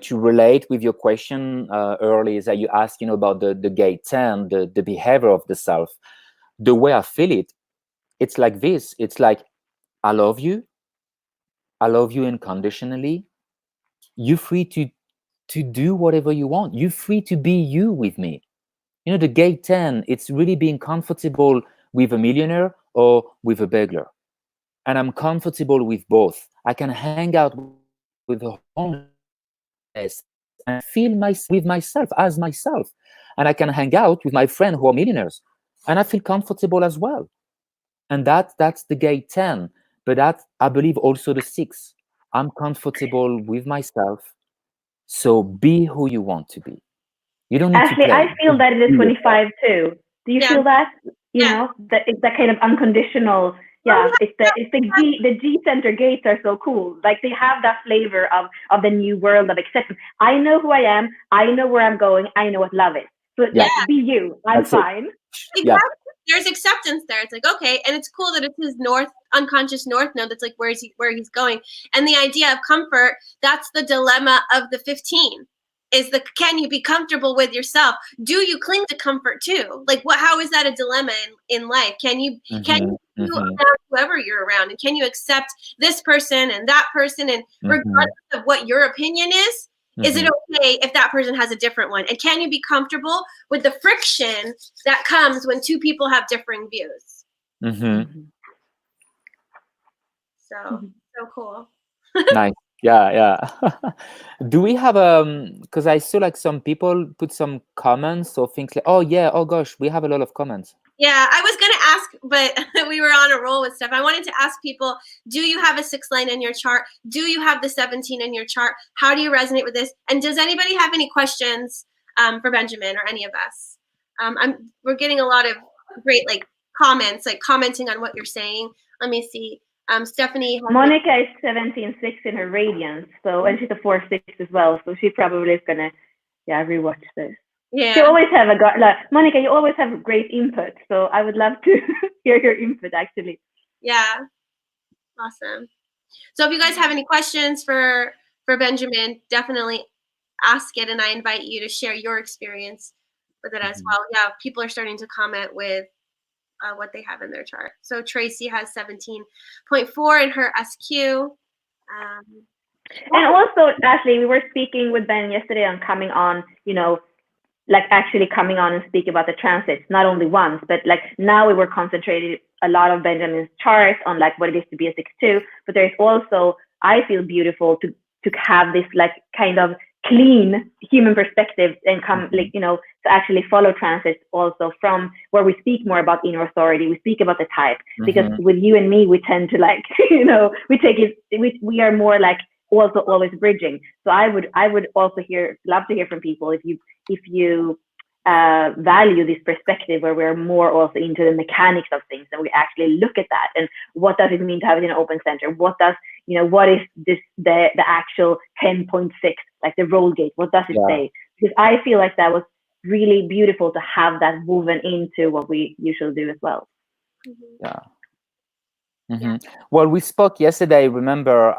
to relate with your question earlier, that you asked, about the gate 10, the behavior of the self. The way I feel it, it's like this. It's like, I love you unconditionally. You're free to do whatever you want. You're free to be you with me. The gate 10, it's really being comfortable with a millionaire or with a beggar. And I'm comfortable with both. I can hang out with a homeless and feel with myself as myself. and I can hang out with my friends who are millionaires, and I feel comfortable as well. And that's the gate 10. But that's, I believe, also the 6. I'm comfortable with myself. So be who you want to be. You don't need to Actually, play. I feel that it is 25 too. Do you Yeah. feel that? You Yeah. know, that it's that kind of unconditional. Yeah, it's the G center gates are so cool. Like they have that flavor of the new world of acceptance. I know who I am. I know where I'm going. I know what love is. So Yeah. like, be you. I'm That's it. fine. Exactly. Yeah. There's acceptance there. It's like, okay, and it's cool that it's his unconscious north node that's like where he's going. And the idea of comfort, that's the dilemma of the 15. Is can you be comfortable with yourself? Do you cling to comfort too? Like how is that a dilemma in life? Can you around whoever you're around, and can you accept this person and that person, and regardless of what your opinion is it okay if that person has a different one? And can you be comfortable with the friction that comes when two people have differing views? So cool. Nice. Yeah. Do we have because I saw like some people put some comments or things like, oh yeah, oh gosh, we have a lot of comments. Yeah, I was gonna ask, but we were on a roll with stuff. I wanted to ask people, do you have a 6 line in your chart? Do you have the 17 in your chart? How do you resonate with this? And does anybody have any questions for Benjamin or any of us? We're getting a lot of great comments, commenting on what you're saying. Let me see. Stephanie. Monica is 17.6 in her radiance, so, and she's a 4-6 as well, so she probably is gonna, rewatch this. Yeah. You always have Monica, you always have great input, so I would love to hear your input actually. Yeah. Awesome. So if you guys have any questions for Benjamin, definitely ask it, and I invite you to share your experience with it as well. Yeah, people are starting to comment with what they have in their chart. So Tracy has 17.4 in her SQ. And also, Ashley, we were speaking with Ben yesterday on coming on, actually coming on and speak about the transits, not only once, but now we were concentrated a lot of Benjamin's charts on what it is to be a 6-2, but there's also, I feel beautiful to have this kind of clean human perspective and come to actually follow transits also from where we speak more about inner authority, we speak about the type, because with you and me, we tend to we take it, we are more also always bridging. So I would also love to hear from people if you value this perspective where we're more also into the mechanics of things and we actually look at that and what does it mean to have it in an open center? What does what is this the actual 10.6, the roll gate? What does it say? Because I feel like that was really beautiful to have that woven into what we usually do as well. Well, we spoke yesterday, remember,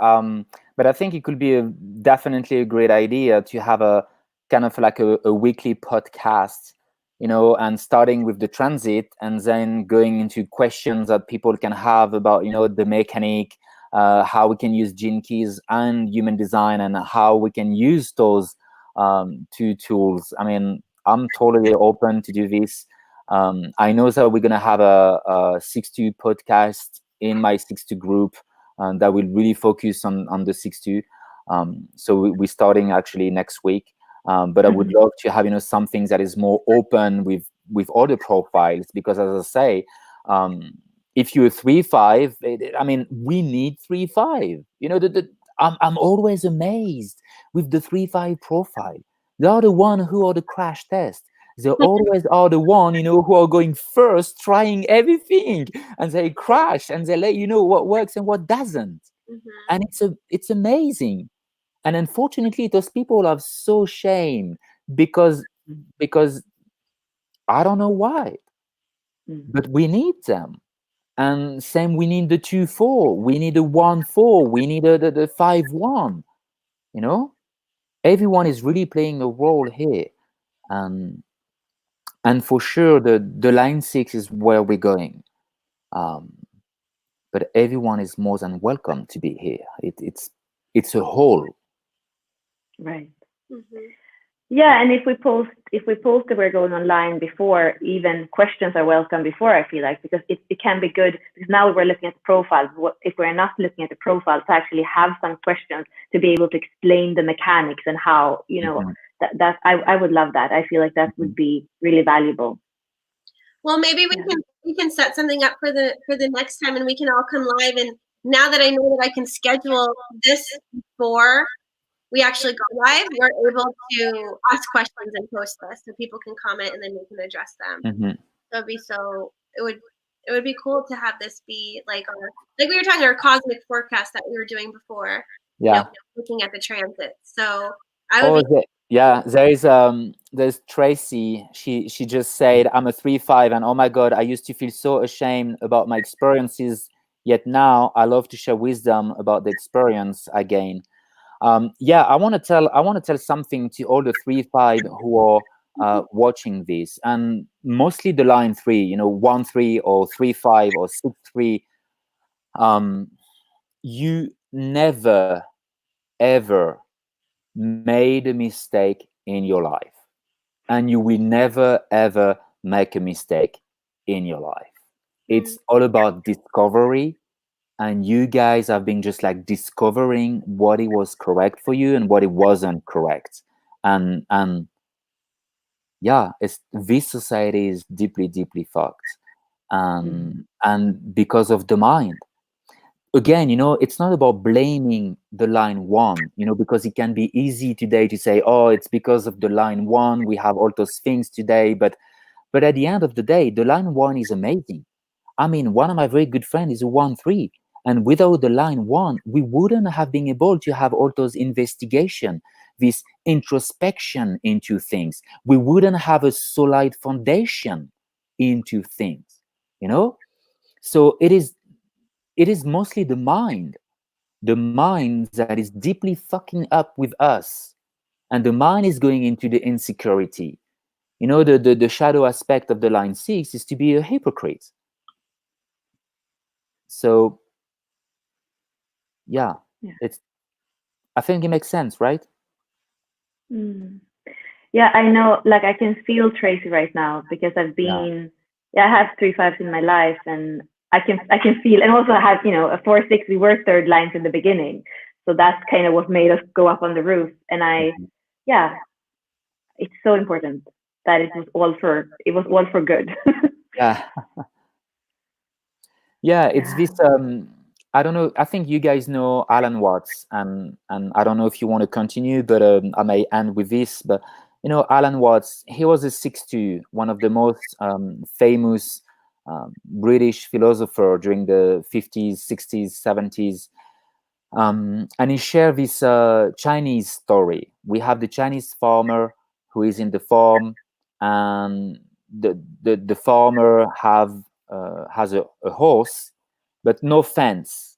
but I think it could be definitely a great idea to have a kind of a weekly podcast, and starting with the transit and then going into questions that people can have about, the mechanic, how we can use gene keys and human design, and how we can use those two tools. I mean, I'm totally open to do this. I know that we're going to have a 6-2 podcast in my 6-2 group that will really focus on the 6-2. So we're starting actually next week. But I would love to have, something that is more open with other profiles, because as I say, if you're 3-5, I mean, we need 3-5. I'm always amazed with the 3-5 profile. They are the one who are the crash test. They always are the one, who are going first, trying everything, and they crash, and they let you know what works and what doesn't. And it's amazing. And unfortunately, those people have so shame because I don't know why, but we need them. And same, we need the 2-4, we need the 1-4, we need the 5-1. Everyone is really playing a role here. And for sure, the line 6 is where we're going. But everyone is more than welcome to be here. It's a whole. Right. Yeah, and if we post that we're going online before, even questions are welcome before, I feel like, because it can be good, because now we're looking at the profile. If we're not looking at the profile, to actually have some questions to be able to explain the mechanics and how, I would love that. I feel like that would be really valuable. Well, maybe we can set something up for the next time, and we can all come live. And now that I know that I can schedule this before we actually go live, we're able to ask questions and post this, so people can comment and then we can address them. It would be cool to have this be like we were talking our cosmic forecast that we were doing before. Yeah. Looking at the transit. So there's Tracy. She just said, I'm a 3-5, and oh my God, I used to feel so ashamed about my experiences, yet now I love to share wisdom about the experience I gain. I want to tell something to all the 3-5 who are watching this, and mostly the line 3, 1-3 or 3-5 or 6-3. You never ever made a mistake in your life, and you will never ever make a mistake in your life. It's all about discovery, and you guys have been just like discovering what it was correct for you and what it wasn't correct. And this society is deeply fucked, and because of the mind. Again, it's not about blaming the line 1, because it can be easy today to say, oh, it's because of the line 1 we have all those things today. But at the end of the day, the line 1 is amazing. I mean, one of my very good friends is a 1-3, and without the line 1, we wouldn't have been able to have all those investigation, this introspection into things. We wouldn't have a solid foundation into things, So it is mostly the mind that is deeply fucking up with us, and the mind is going into the insecurity. The shadow aspect of the line 6 is to be a hypocrite. So I think it makes sense, right? Yeah, I know, like I can feel Tracy right now, because I've been I have 3-5s in my life, and I can feel, and also I have, a 4-6, we were third lines in the beginning. So that's kind of what made us go up on the roof. And it's so important that it was all for good. It's this I don't know, I think you guys know Alan Watts, and I don't know if you want to continue, but I may end with this. But Alan Watts, he was a 6-2, one of the most famous British philosopher during the 50s, 60s, 70s. And he shared this Chinese story. We have the Chinese farmer who is in the farm, and the farmer has a horse, but no fence.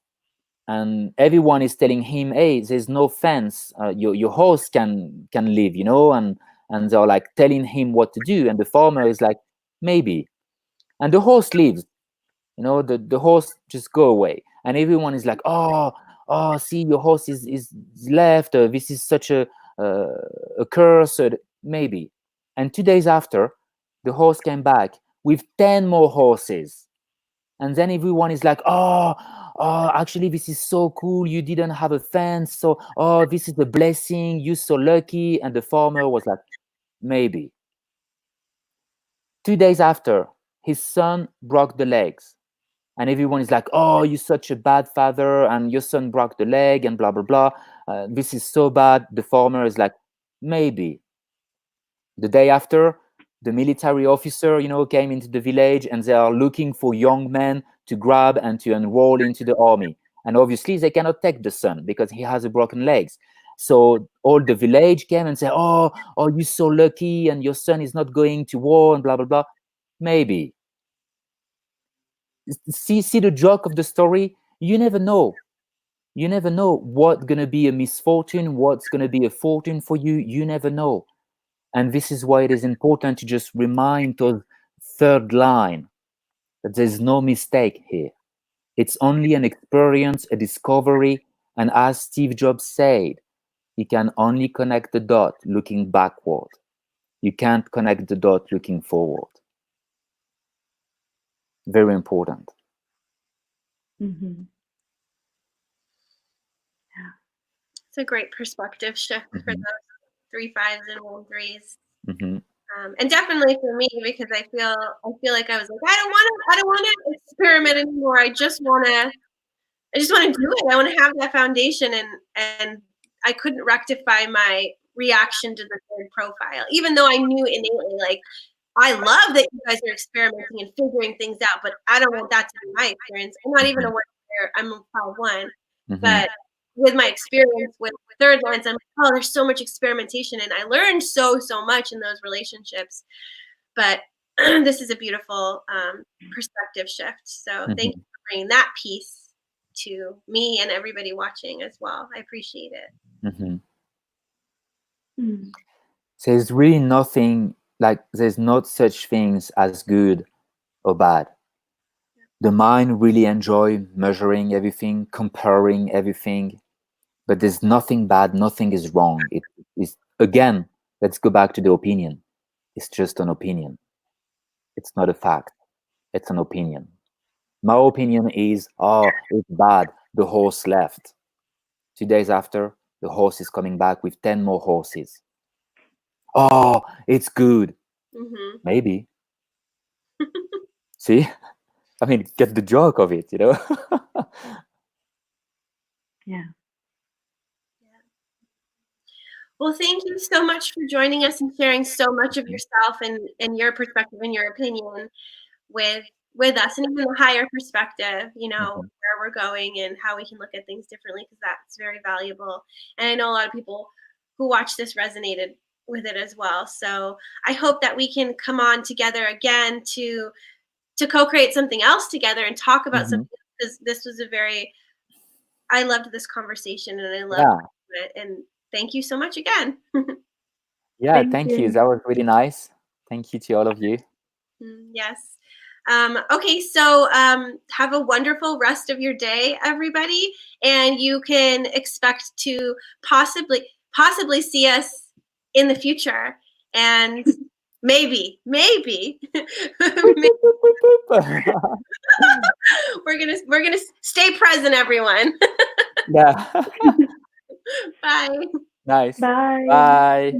And everyone is telling him, hey, there's no fence, your horse can live, and they're like telling him what to do, and the farmer is like, maybe. And the horse leaves, the horse just go away, and everyone is like, oh, see, your horse is left, this is such a curse, maybe. And 2 days after, the horse came back with 10 more horses, and then everyone is like, oh, actually, this is so cool, you didn't have a fence, so this is a blessing, you're so lucky. And the farmer was like, maybe. 2 days after, his son broke the legs, and everyone is like, oh, you're such a bad father, and your son broke the leg, and blah blah blah, this is so bad. The farmer is like, maybe. The day after, the military officer, came into the village, and they are looking for young men to grab and to enroll into the army. And obviously, they cannot take the son because he has a broken legs. So all the village came and said, oh, you're so lucky, and your son is not going to war, and blah blah blah. Maybe. See the joke of the story? You never know. You never know what's going to be a misfortune, what's going to be a fortune for you. You never know. And this is why it is important to just remind those third line that there's no mistake here. It's only an experience, a discovery. And as Steve Jobs said, you can only connect the dot looking backward. You can't connect the dot looking forward. Very important. It's a great perspective shift for those 3 5s and 1 3s. Mm-hmm. And definitely for me, because I feel like I was like, I don't want to experiment anymore. I just want to do it. I want to have that foundation, and I couldn't rectify my reaction to the third profile, even though I knew innately, like, I love that you guys are experimenting and figuring things out, but I don't want that to be my experience. I'm not even a 1 player. I'm a 5-1, but with my experience with third lines, I'm like, oh, there's so much experimentation, and I learned so much in those relationships. But this is a beautiful perspective shift. So thank you for bringing that piece to me and everybody watching as well. I appreciate it. Mm-hmm. So there's really nothing, like, there's not such things as good or bad. The mind really enjoy measuring everything, comparing everything, but there's nothing bad, nothing is wrong. It is, again, let's go back to the opinion. It's just an opinion. It's not a fact. It's an opinion. My opinion is, oh, it's bad. The horse left. 2 days after, the horse is coming back with 10 more horses. Oh, it's good. Maybe. See? I mean, get the joke of it, you know? Yeah. Well, thank you so much for joining us and sharing so much of yourself and your perspective and your opinion with us, and even the higher perspective, you know, where we're going and how we can look at things differently, because that's very valuable. And I know a lot of people who watch this resonated with it as well. So I hope that we can come on together again to co-create something else together and talk about something, because this was I loved this conversation, and I loved it. And thank you so much again. Yeah, thank you. That was really nice. Thank you to all of you. Yes. Okay, so have a wonderful rest of your day, everybody. And you can expect to possibly see us in the future. And maybe we're gonna stay present, everyone. Yeah. Bye. Nice. Bye. Bye.